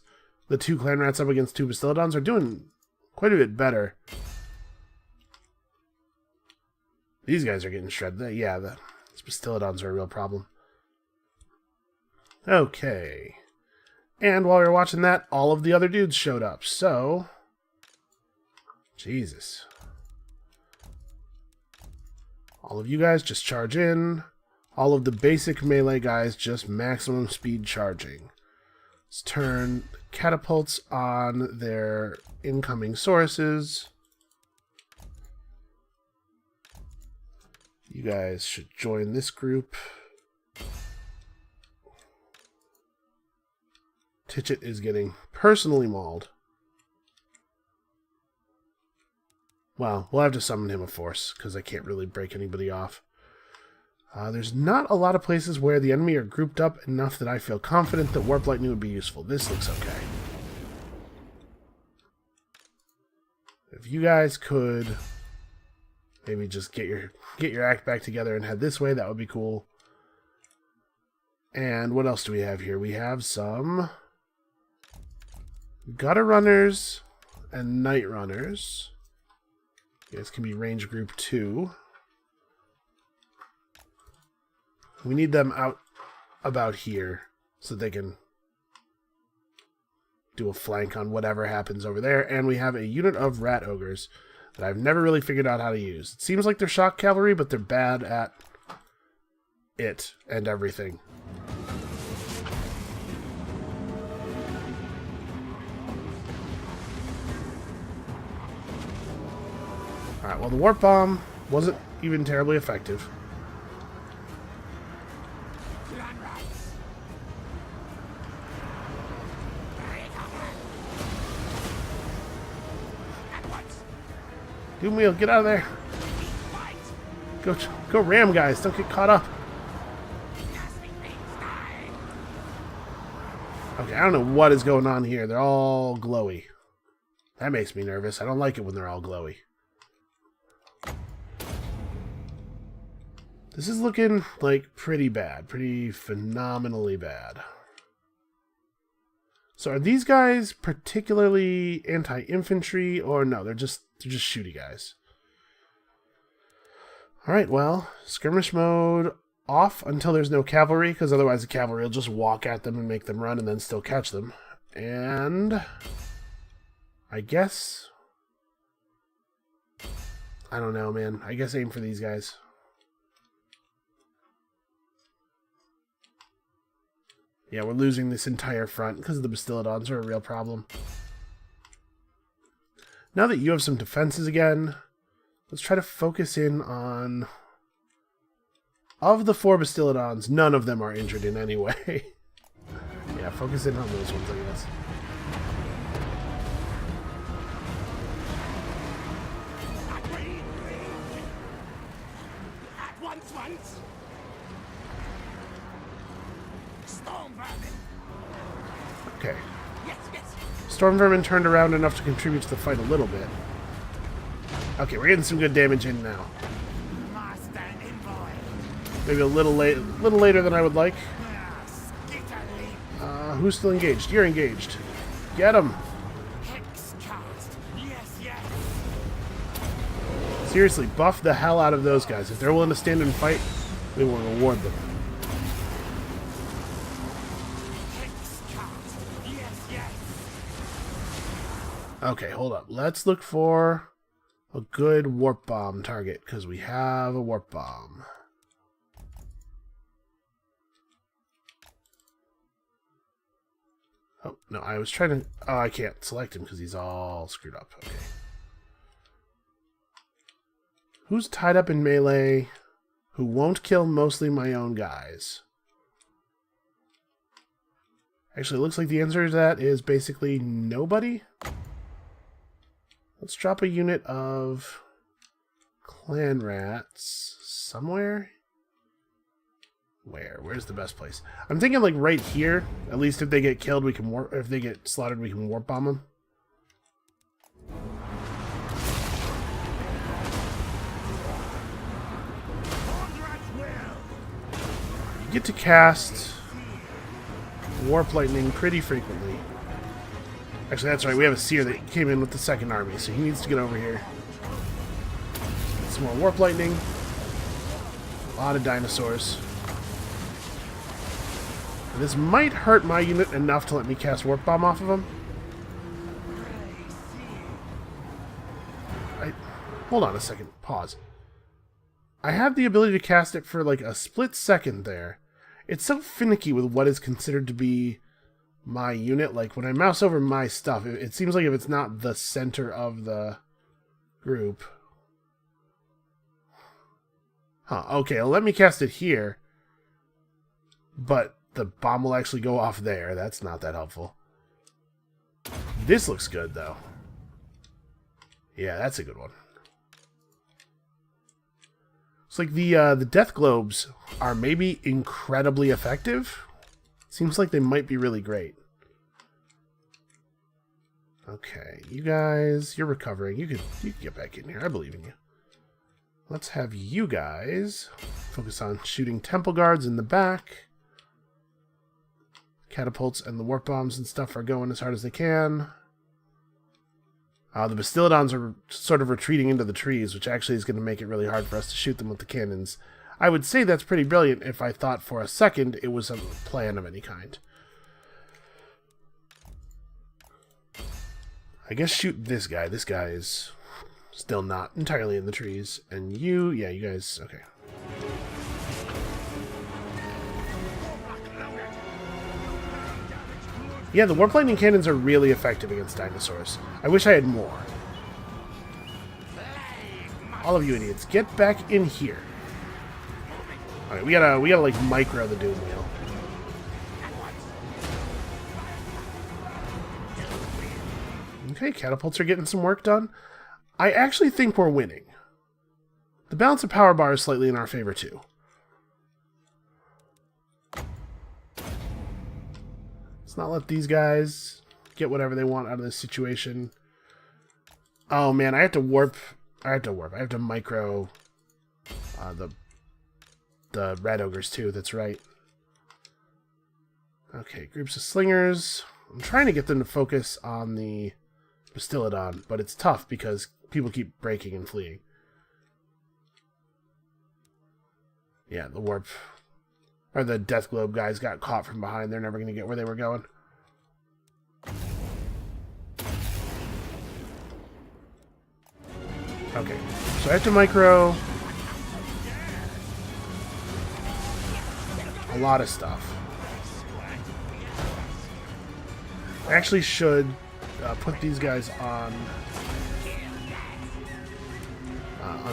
the two clan rats up against two Bastillodons are doing quite a bit better. These guys are getting shredded. Yeah, the Bastillodons are a real problem. Okay. And while we were watching that, all of the other dudes showed up, so... Jesus. All of you guys just charge in. All of the basic melee guys just maximum speed charging. Let's turn the catapults on their incoming Sauruses. You guys should join this group. Titchet is getting personally mauled. Well, we'll have to summon him a force, because I can't really break anybody off. There's not a lot of places where the enemy are grouped up enough that I feel confident that Warp Lightning would be useful. This looks okay. If you guys could maybe just get your act back together and head this way, that would be cool. And what else do we have here? We have some gutter runners and night runners. You guys can be range group 2. We need them out about here so they can do a flank on whatever happens over there. And we have a unit of rat ogres that I've never really figured out how to use. It seems like they're shock cavalry, but they're bad at it and everything. Alright, well, the warp bomb wasn't even terribly effective. Doomwheel, get out of there. Go ram, guys. Don't get caught up. Okay, I don't know what is going on here. They're all glowy. That makes me nervous. I don't like it when they're all glowy. This is looking, like, pretty bad. Pretty phenomenally bad. So are these guys particularly anti-infantry, or no, they're just shooty guys? Alright, well, skirmish mode off until there's no cavalry, because otherwise the cavalry will just walk at them and make them run and then still catch them. And I guess... I don't know, man. I guess aim for these guys. Yeah, we're losing this entire front because the Bastillodons are a real problem. Now that you have some defenses again, let's try to focus in on... Of the 4 Bastillodons, none of them are injured in any way. Yeah, focus in on those ones, I guess. once. Storm vermin. Okay. Yes. Storm Vermin turned around enough to contribute to the fight a little bit. Okay, we're getting some good damage in now. Master and envoy. Maybe a little later than I would like. Skitterly. Who's still engaged? You're engaged. Get him! Hex cast. Yes. Seriously, buff the hell out of those guys. If they're willing to stand and fight, we will reward them. Hex cast. Yes. Okay, hold up. Let's look for a good warp bomb target, because we have a warp bomb. Oh, no, I was trying to... Oh, I can't select him because he's all screwed up. Okay. Who's tied up in melee who won't kill mostly my own guys? Actually, it looks like the answer to that is basically nobody. Let's drop a unit of clan rats somewhere. Where's the best place? I'm thinking like right here. At least if they get killed, we can warp. If they get slaughtered, we can warp bomb them. You get to cast warp lightning pretty frequently. Actually, that's right. We have a seer that came in with the second army, so he needs to get over here. Get some more warp lightning. A lot of dinosaurs. This might hurt my unit enough to let me cast Warp Bomb off of him. Hold on a second. Pause. I have the ability to cast it for like a split second there. It's so finicky with what is considered to be my unit. Like when I mouse over my stuff, it seems like if it's not the center of the group. Huh, okay, well, let me cast it here. But the bomb will actually go off there. That's not that helpful. This looks good, though. Yeah, that's a good one. It's like the death globes are maybe incredibly effective. Seems like they might be really great. Okay, you guys, you're recovering. You can get back in here. I believe in you. Let's have you guys focus on shooting temple guards in the back. Catapults and the warp bombs and stuff are going as hard as they can. The Bastillodons are sort of retreating into the trees, which actually is going to make it really hard for us to shoot them with the cannons. I would say that's pretty brilliant if I thought for a second it was a plan of any kind. I guess shoot this guy. This guy is still not entirely in the trees. And you, yeah, you guys, okay. Yeah, the warp lightning cannons are really effective against dinosaurs. I wish I had more. All of you idiots, get back in here. Alright, we gotta like micro the doom wheel. Okay, catapults are getting some work done. I actually think we're winning. The balance of power bar is slightly in our favor too. Let's not let these guys get whatever they want out of this situation. Oh man, I have to warp. I have to micro the red ogres too. That's right. Okay, groups of slingers. I'm trying to get them to focus on the Bastillodon, but it's tough because people keep breaking and fleeing. Yeah, the warp. Or the Death Globe guys got caught from behind. They're never going to get where they were going. Okay, so I have to micro a lot of stuff. I actually should put these guys on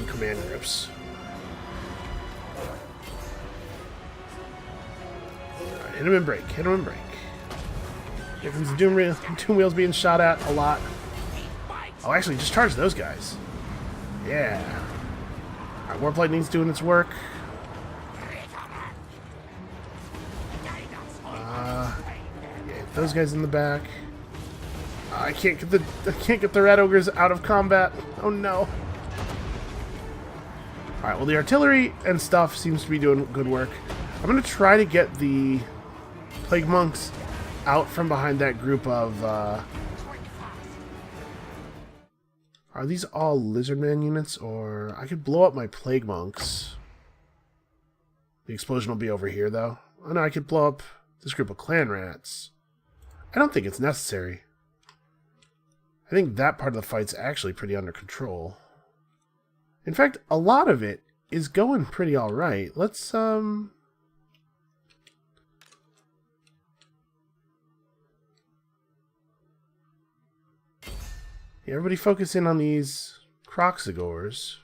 command groups. Hit him and break. Hit him and break. Here comes the doom wheels being shot at a lot. Oh, actually, just charge those guys. Yeah. Alright, Warp Lightning's doing its work. those guys in the back. I can't get the rat ogres out of combat. Oh no. Alright, well the artillery and stuff seems to be doing good work. I'm gonna try to get the plague monks out from behind that group of are these all lizardman units, or I could blow up my plague monks. The explosion will be over here though. Oh no, I could blow up this group of clan rats. I don't think it's necessary. I think that part of the fight's actually pretty under control. In fact, a lot of it is going pretty alright. Let's, yeah, everybody focus in on these Croxagors.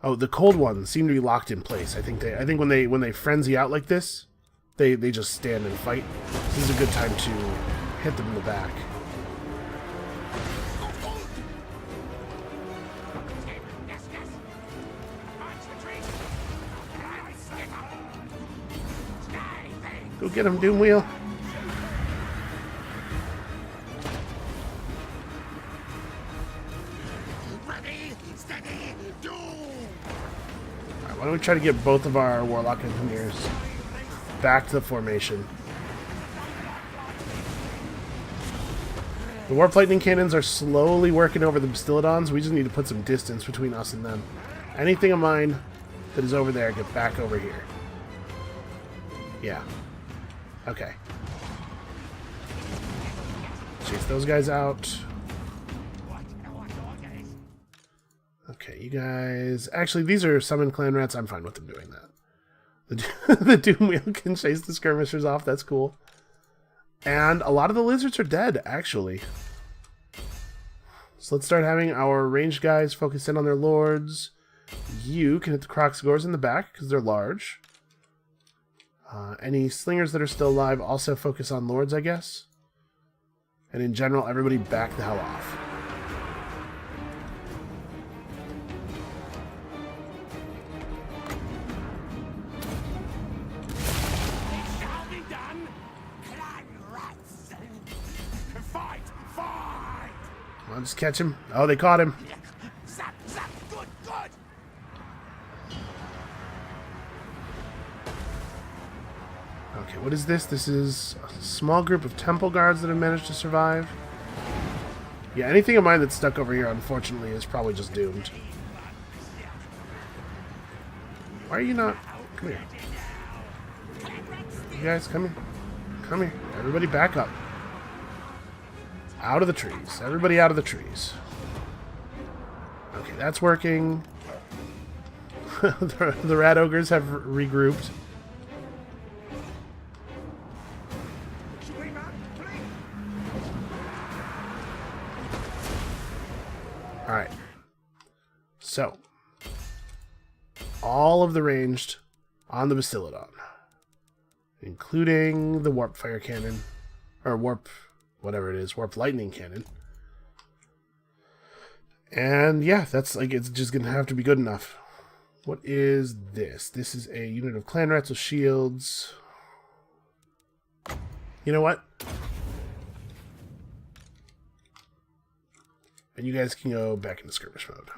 Oh, the cold ones seem to be locked in place. I think when they frenzy out like this, they just stand and fight. This is a good time to hit them in the back. Go get him, Doomwheel. Alright, why don't we try to get both of our Warlock Engineers back to the formation. The Warp Lightning Cannons are slowly working over the Bastillodons. We just need to put some distance between us and them. Anything of mine that is over there, get back over here. Yeah. Okay. Chase those guys out. Okay, you guys... Actually, these are summoned clan rats. I'm fine with them doing that. The Doomwheel can chase the skirmishers off. That's cool. And a lot of the lizards are dead, actually. So let's start having our ranged guys focus in on their lords. You can hit the Croxagors in the back, because they're large. Any slingers that are still alive also focus on lords, I guess. And in general, everybody back the hell off. It shall be done. Clan rats. Fight, fight. I'll just catch him. Oh, they caught him. Zap, zap. Good, good. Okay, what is this? This is a small group of temple guards that have managed to survive. Yeah, anything of mine that's stuck over here, unfortunately, is probably just doomed. Why are you not... Come here. You guys, come here. Come here. Everybody back up. Out of the trees. Everybody out of the trees. Okay, that's working. The rat ogres have regrouped. Alright. So. All of the ranged on the Bastillodon. Including the Warp Fire Cannon. Or Warp... whatever it is. Warp Lightning Cannon. And yeah, that's like... it's just gonna have to be good enough. What is this? This is a unit of clan rats with shields. You know what? And you guys can go back into skirmish mode.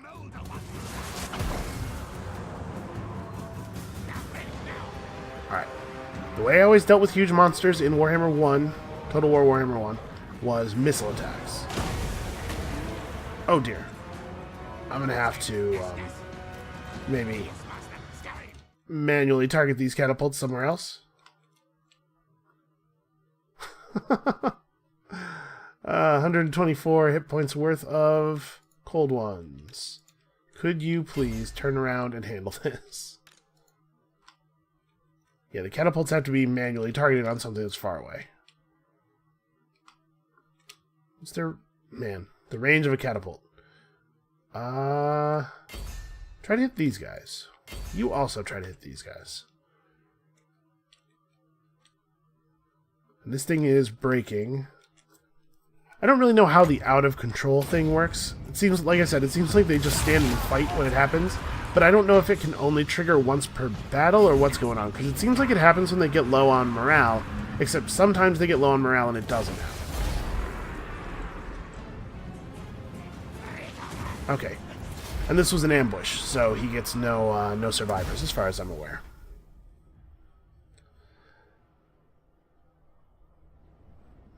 Alright. The way I always dealt with huge monsters in Warhammer 1, Total War Warhammer 1, was missile attacks. Oh dear. I'm gonna have to, maybe manually target these catapults somewhere else. 124 hit points worth of cold ones. Could you please turn around and handle this? Yeah, the catapults have to be manually targeted on something that's far away. What's their... man, the range of a catapult. Try to hit these guys. You also try to hit these guys. And this thing is breaking. I don't really know how the out of control thing works. It seems, like I said, it seems like they just stand and fight when it happens. But I don't know if it can only trigger once per battle or what's going on. Because it seems like it happens when they get low on morale. Except sometimes they get low on morale and it doesn't happen. Okay. And this was an ambush, so he gets no survivors, as far as I'm aware.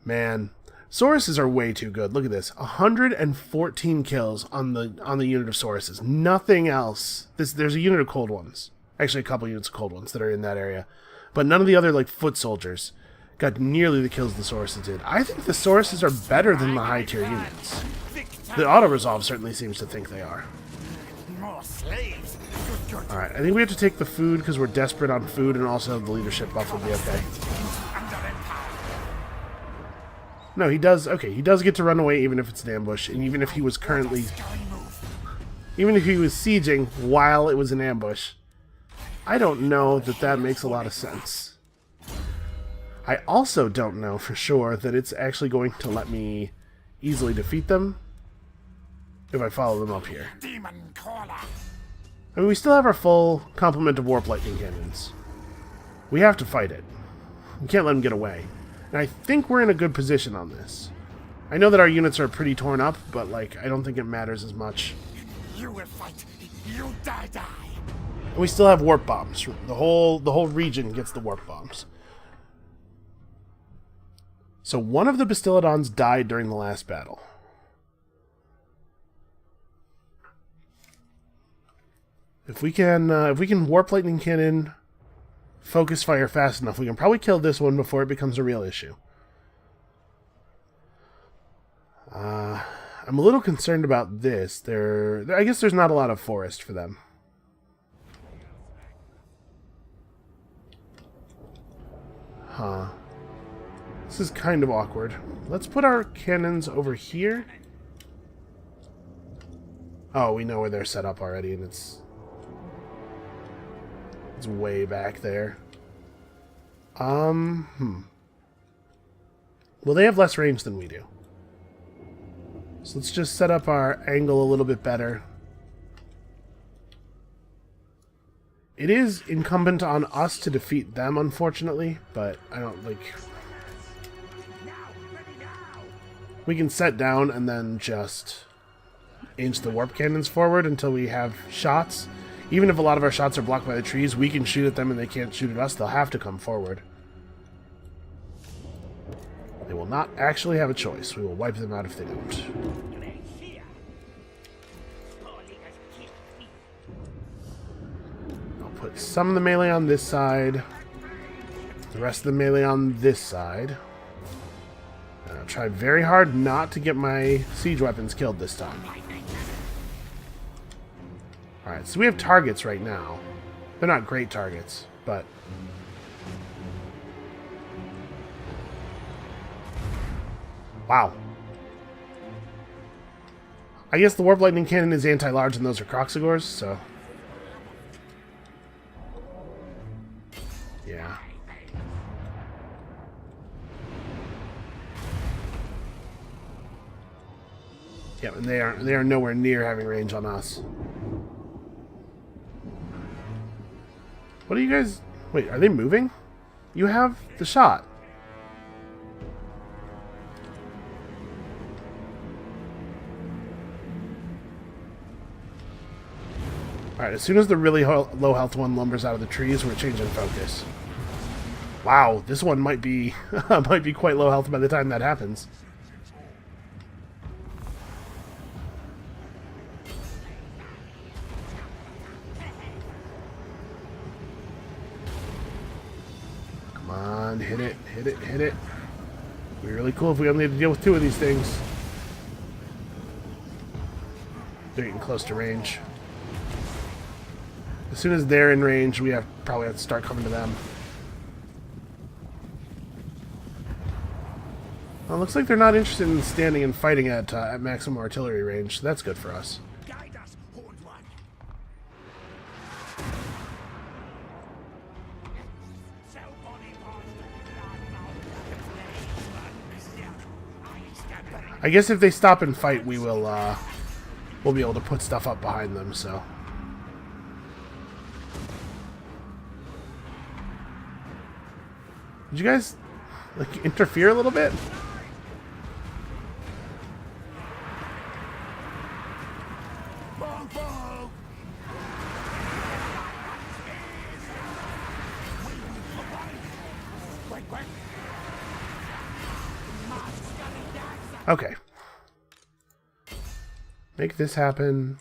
Man, Sauruses are way too good. Look at this. 114 kills on the unit of Sauruses. Nothing else. There's a unit of cold ones. Actually, a couple units of cold ones that are in that area. But none of the other, like, foot soldiers got nearly the kills the Sauruses did. I think the Sauruses are better than the high-tier units. The auto-resolve certainly seems to think they are. More slaves. Good. Alright, I think we have to take the food because we're desperate on food, and also the leadership buff will be okay. No, he does. Okay, he does get to run away even if it's an ambush, and even if he was currently... Even if he was sieging while it was an ambush. I don't know that that makes a lot of sense. I also don't know for sure that it's actually going to let me easily defeat them if I follow them up here. Demon caller. I mean, we still have our full complement of warp lightning cannons. We have to fight it. We can't let them get away. And I think we're in a good position on this. I know that our units are pretty torn up, but, like, I don't think it matters as much. You will fight. You die. And we still have warp bombs. The whole region gets the warp bombs. So one of the Bastiladons died during the last battle. If we can warp lightning cannon focus fire fast enough, we can probably kill this one before it becomes a real issue. I'm a little concerned about this. I guess there's not a lot of forest for them. Huh. This is kind of awkward. Let's put our cannons over here. Oh, we know where they're set up already, and it's way back there. Well, they have less range than we do. So let's just set up our angle a little bit better. It is incumbent on us to defeat them, unfortunately, but I don't, like... We can set down and then just inch the warp cannons forward until we have shots. Even if a lot of our shots are blocked by the trees, we can shoot at them and they can't shoot at us. They'll have to come forward. They will not actually have a choice. We will wipe them out if they don't. I'll put some of the melee on this side. The rest of the melee on this side. And I'll try very hard not to get my siege weapons killed this time. Alright, so we have targets right now. They're not great targets, but... Wow. I guess the Warp Lightning Cannon is anti-large and those are Croxigors, so... Yeah. Yep, and they are nowhere near having range on us. What are you guys... Wait, are they moving? You have the shot. Alright, as soon as the really low health one lumbers out of the trees, we're changing focus. Wow, this one might be might be quite low health by the time that happens. Come on, hit it, hit it, hit it. It'd be really cool if we only had to deal with 2 of these things. They're getting close to range. As soon as they're in range, we probably have to start coming to them. Well, it looks like they're not interested in standing and fighting at maximum artillery range, so that's good for us. Guide us, Horned One. I guess if they stop and fight, we'll be able to put stuff up behind them, so... Did you guys... like interfere a little bit? Okay. Make this happen.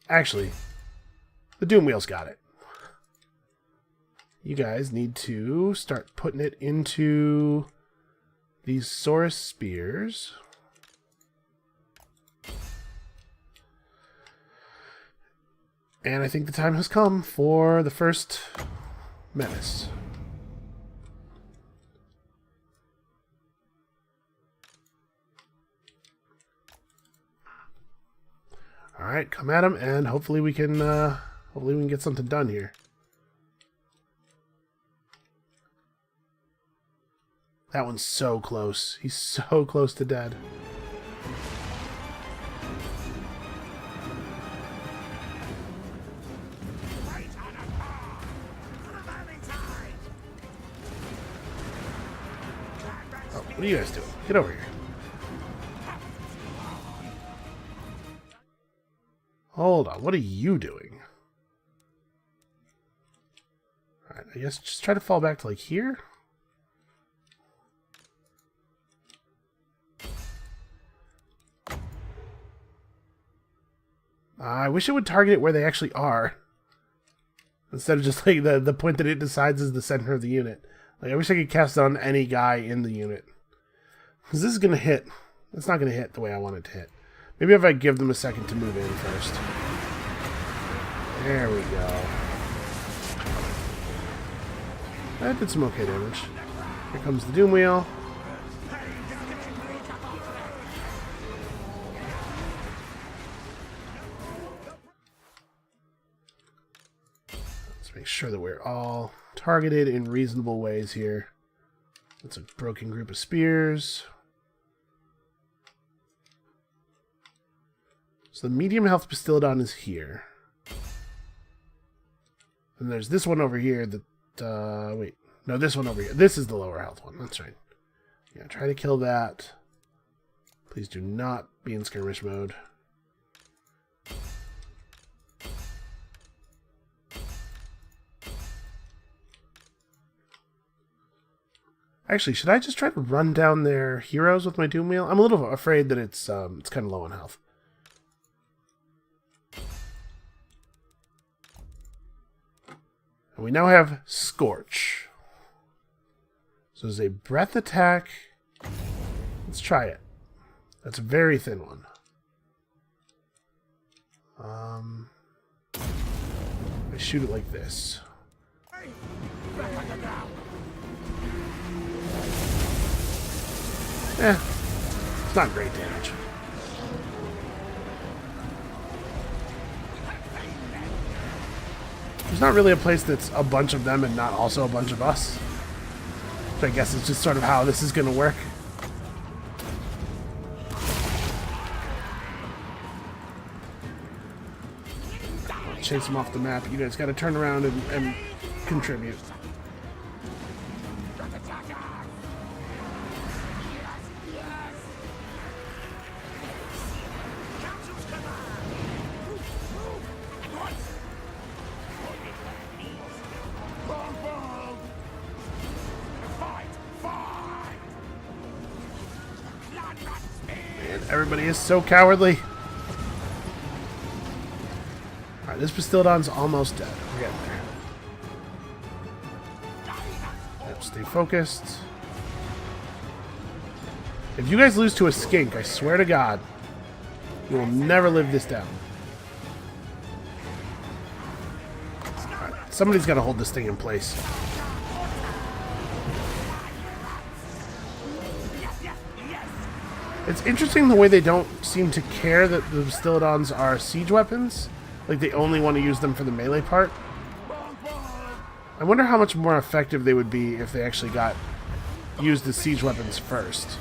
Actually, the Doom Wheel's got it. You guys need to start putting it into these Saurus spears. And I think the time has come for the first menace. Alright, come at him, and hopefully we can get something done here. That one's so close. He's so close to dead. Oh, what are you guys doing? Get over here. Hold on, what are you doing? Alright, I guess just try to fall back to like here. I wish it would target it where they actually are. Instead of just like the point that it decides is the center of the unit. Like I wish I could cast it on any guy in the unit. Because this is going to hit. It's not going to hit the way I want it to hit. Maybe if I give them a second to move in first. There we go. That did some okay damage. Here comes the Doom Wheel. Let's make sure that we're all targeted in reasonable ways here. That's a broken group of spears. So the medium health Bastiladon is here. And there's this one over here that, wait. No, this one over here. This is the lower health one. That's right. Yeah, try to kill that. Please do not be in skirmish mode. Actually, should I just try to run down their heroes with my Doom Wheel? I'm a little afraid that it's kind of low on health. And we now have Scorch. So it's a breath attack. Let's try it. That's a very thin one. I shoot it like this. It's not great damage. There's not really a place that's a bunch of them and not also a bunch of us. Which I guess is just sort of how this is going to work. I'll chase them off the map. You guys got to turn around and contribute. Everybody is so cowardly. Alright, this Bastiladon's almost dead. We're getting there. Yep, stay focused. If you guys lose to a skink, I swear to God, you will never live this down. Alright, somebody's got to hold this thing in place. It's interesting the way they don't seem to care that the Bastiladons are siege weapons. Like, they only want to use them for the melee part. I wonder how much more effective they would be if they actually got used as siege weapons first.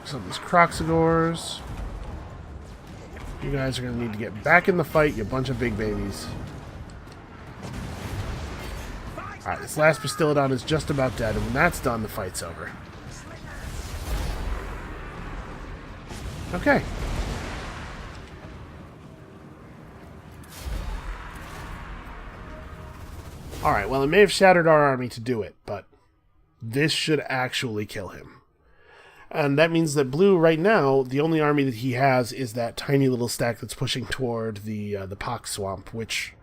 Some of these Croxagors. You guys are going to need to get back in the fight, you bunch of big babies. Alright, this last Bastillodon is just about dead, and when that's done, the fight's over. Okay. Alright, well, it may have shattered our army to do it, but this should actually kill him. And that means that Blue, right now, the only army that he has is that tiny little stack that's pushing toward the Pox Swamp, which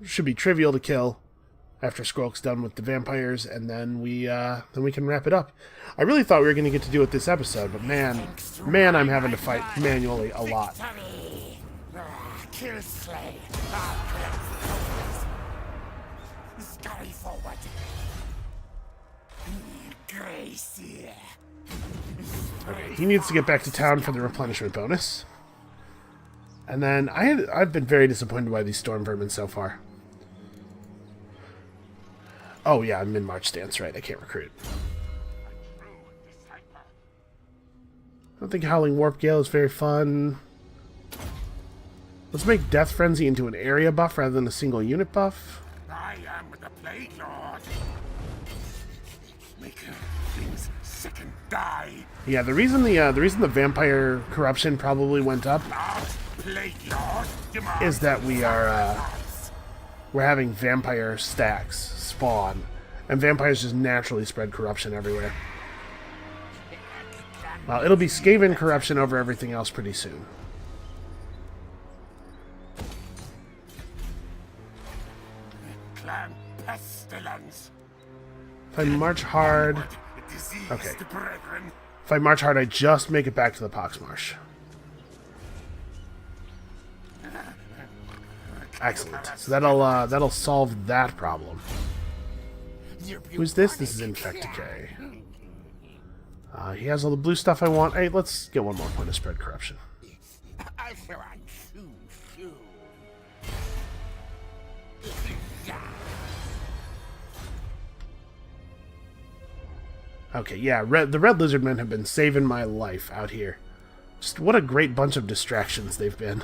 should be trivial to kill after Skrolk's done with the vampires, and then we can wrap it up. I really thought we were going to get to do it this episode, but man, I'm having to fight manually a lot. Kill, slay. Scurry forward. Gracie. Okay, he needs to get back to town for the replenishment bonus. And then I've been very disappointed by these storm vermin so far. Oh yeah, I'm in March stance, right? I can't recruit. I don't think Howling Warp Gale is very fun. Let's make Death Frenzy into an area buff rather than a single unit buff. I am the Plague Lord. Make things sick and die. Yeah, the reason the vampire corruption probably went up Plague Lord is that we're having vampire stacks spawn, and vampires just naturally spread corruption everywhere. Well, it'll be Skaven corruption over everything else pretty soon. Clan pestilence. If I march hard... Okay. If I march hard, I just make it back to the Poxmarsh. Excellent. So that'll solve that problem. Who's this? This is Infecticay. He has all the blue stuff I want. Hey, let's get one more point of spread corruption. Okay, yeah, the Red Lizard Men have been saving my life out here. Just what a great bunch of distractions they've been.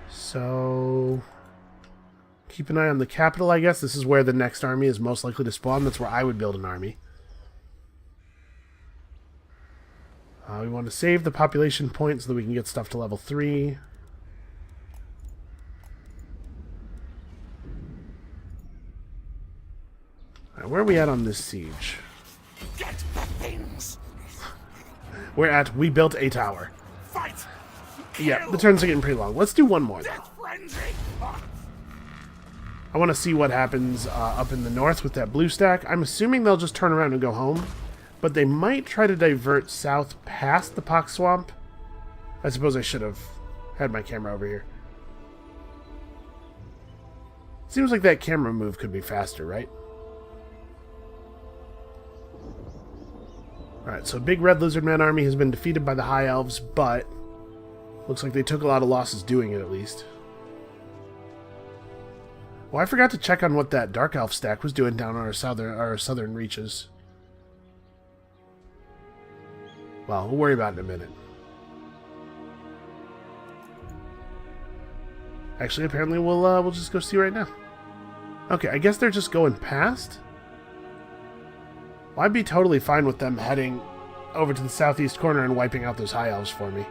So... keep an eye on the capital, I guess. This is where the next army is most likely to spawn. That's where I would build an army. We want to save the population point so that we can get stuff to level 3. Alright, where are we at on this siege? Get the things. We're at, we built a tower. Fight. Yeah, the turns are getting pretty long. Let's do one more, though. Frenzy. I want to see what happens up in the north with that blue stack. I'm assuming they'll just turn around and go home, but they might try to divert south past the Pox Swamp. I suppose I should have had my camera over here. Seems like that camera move could be faster, right? Alright, so big Red Lizard Man army has been defeated by the High Elves, but looks like they took a lot of losses doing it, at least. Well, I forgot to check on what that Dark Elf stack was doing down on our southern reaches. Well, we'll worry about it in a minute. Actually, apparently we'll just go see right now. Okay, I guess they're just going past? Well, I'd be totally fine with them heading over to the southeast corner and wiping out those High Elves for me.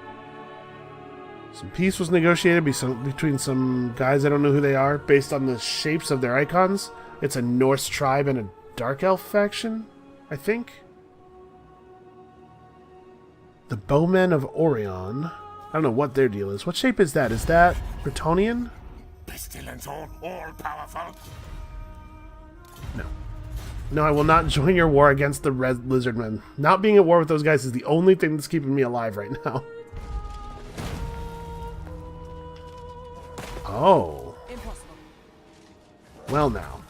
Some peace was negotiated between some guys, I don't know who they are, based on the shapes of their icons. It's a Norse tribe and a Dark Elf faction, I think. The Bowmen of Orion. I don't know what their deal is. What shape is that? Is that Bretonnian? Pestilence all powerful. No. No, I will not join your war against the Red Lizard Men. Not being at war with those guys is the only thing that's keeping me alive right now. Oh. Impossible. Well now.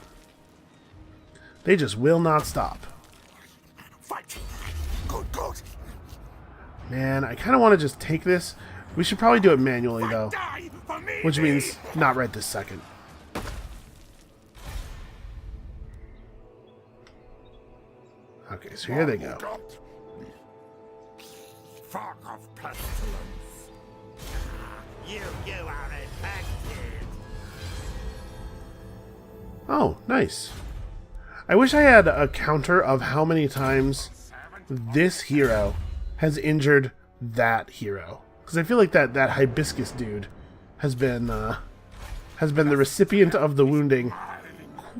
They just will not stop. Fight. Good. Man, I kind of want to just take this. We should probably do it manually, though. Die for me. Which means not right this second. Okay, so here they go. fog of pestilence. You are infected. Oh, nice. I wish I had a counter of how many times this hero has injured that hero. Because I feel like that hibiscus dude has been the recipient of the wounding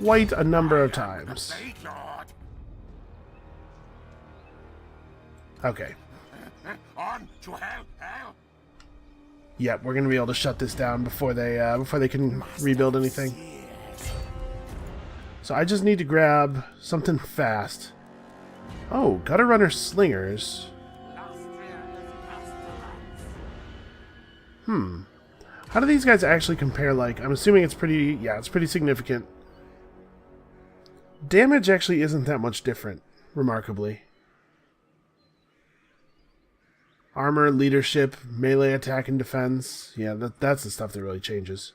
quite a number of times. Okay. On to hell, hell. Yep, we're gonna be able to shut this down before they can rebuild anything. So I just need to grab something fast. Oh, Gutter Runner Slingers. How do these guys actually compare? Like, I'm assuming it's pretty, yeah, it's pretty significant. Damage actually isn't that much different, remarkably. Armor, leadership, melee attack and defense. Yeah, that's the stuff that really changes.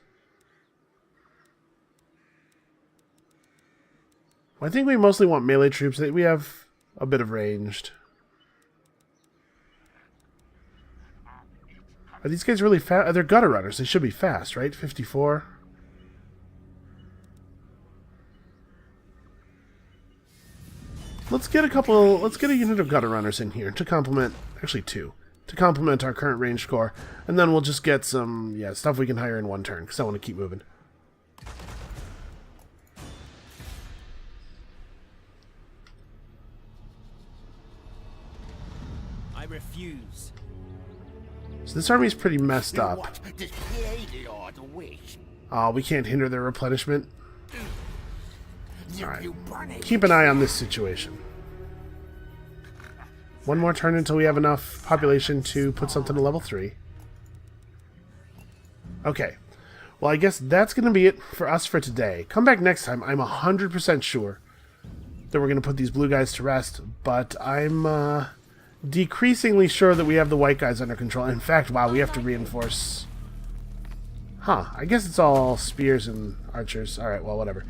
Well, I think we mostly want melee troops. We have a bit of ranged. Are these guys really fast? They're gutter runners. They should be fast, right? 54. Let's get a unit of gutter runners in here to complement, actually two, to complement our current ranged corps, and then we'll just get some, yeah, stuff we can hire in one turn, because I want to keep moving. I refuse. So this army's pretty messed up. What does Pleiadiard wish? Oh, we can't hinder their replenishment. Alright. You burning. Keep an eye on this situation. One more turn until we have enough population to put something to level 3. Okay. Well, I guess that's going to be it for us for today. Come back next time. I'm 100% sure that we're going to put these blue guys to rest, but I'm decreasingly sure that we have the white guys under control. In fact, wow, we have to reinforce. Huh, I guess it's all spears and archers. Alright, well, whatever.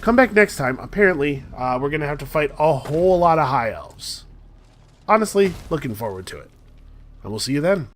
Come back next time. Apparently, we're going to have to fight a whole lot of high elves. Honestly, looking forward to it. And we'll see you then.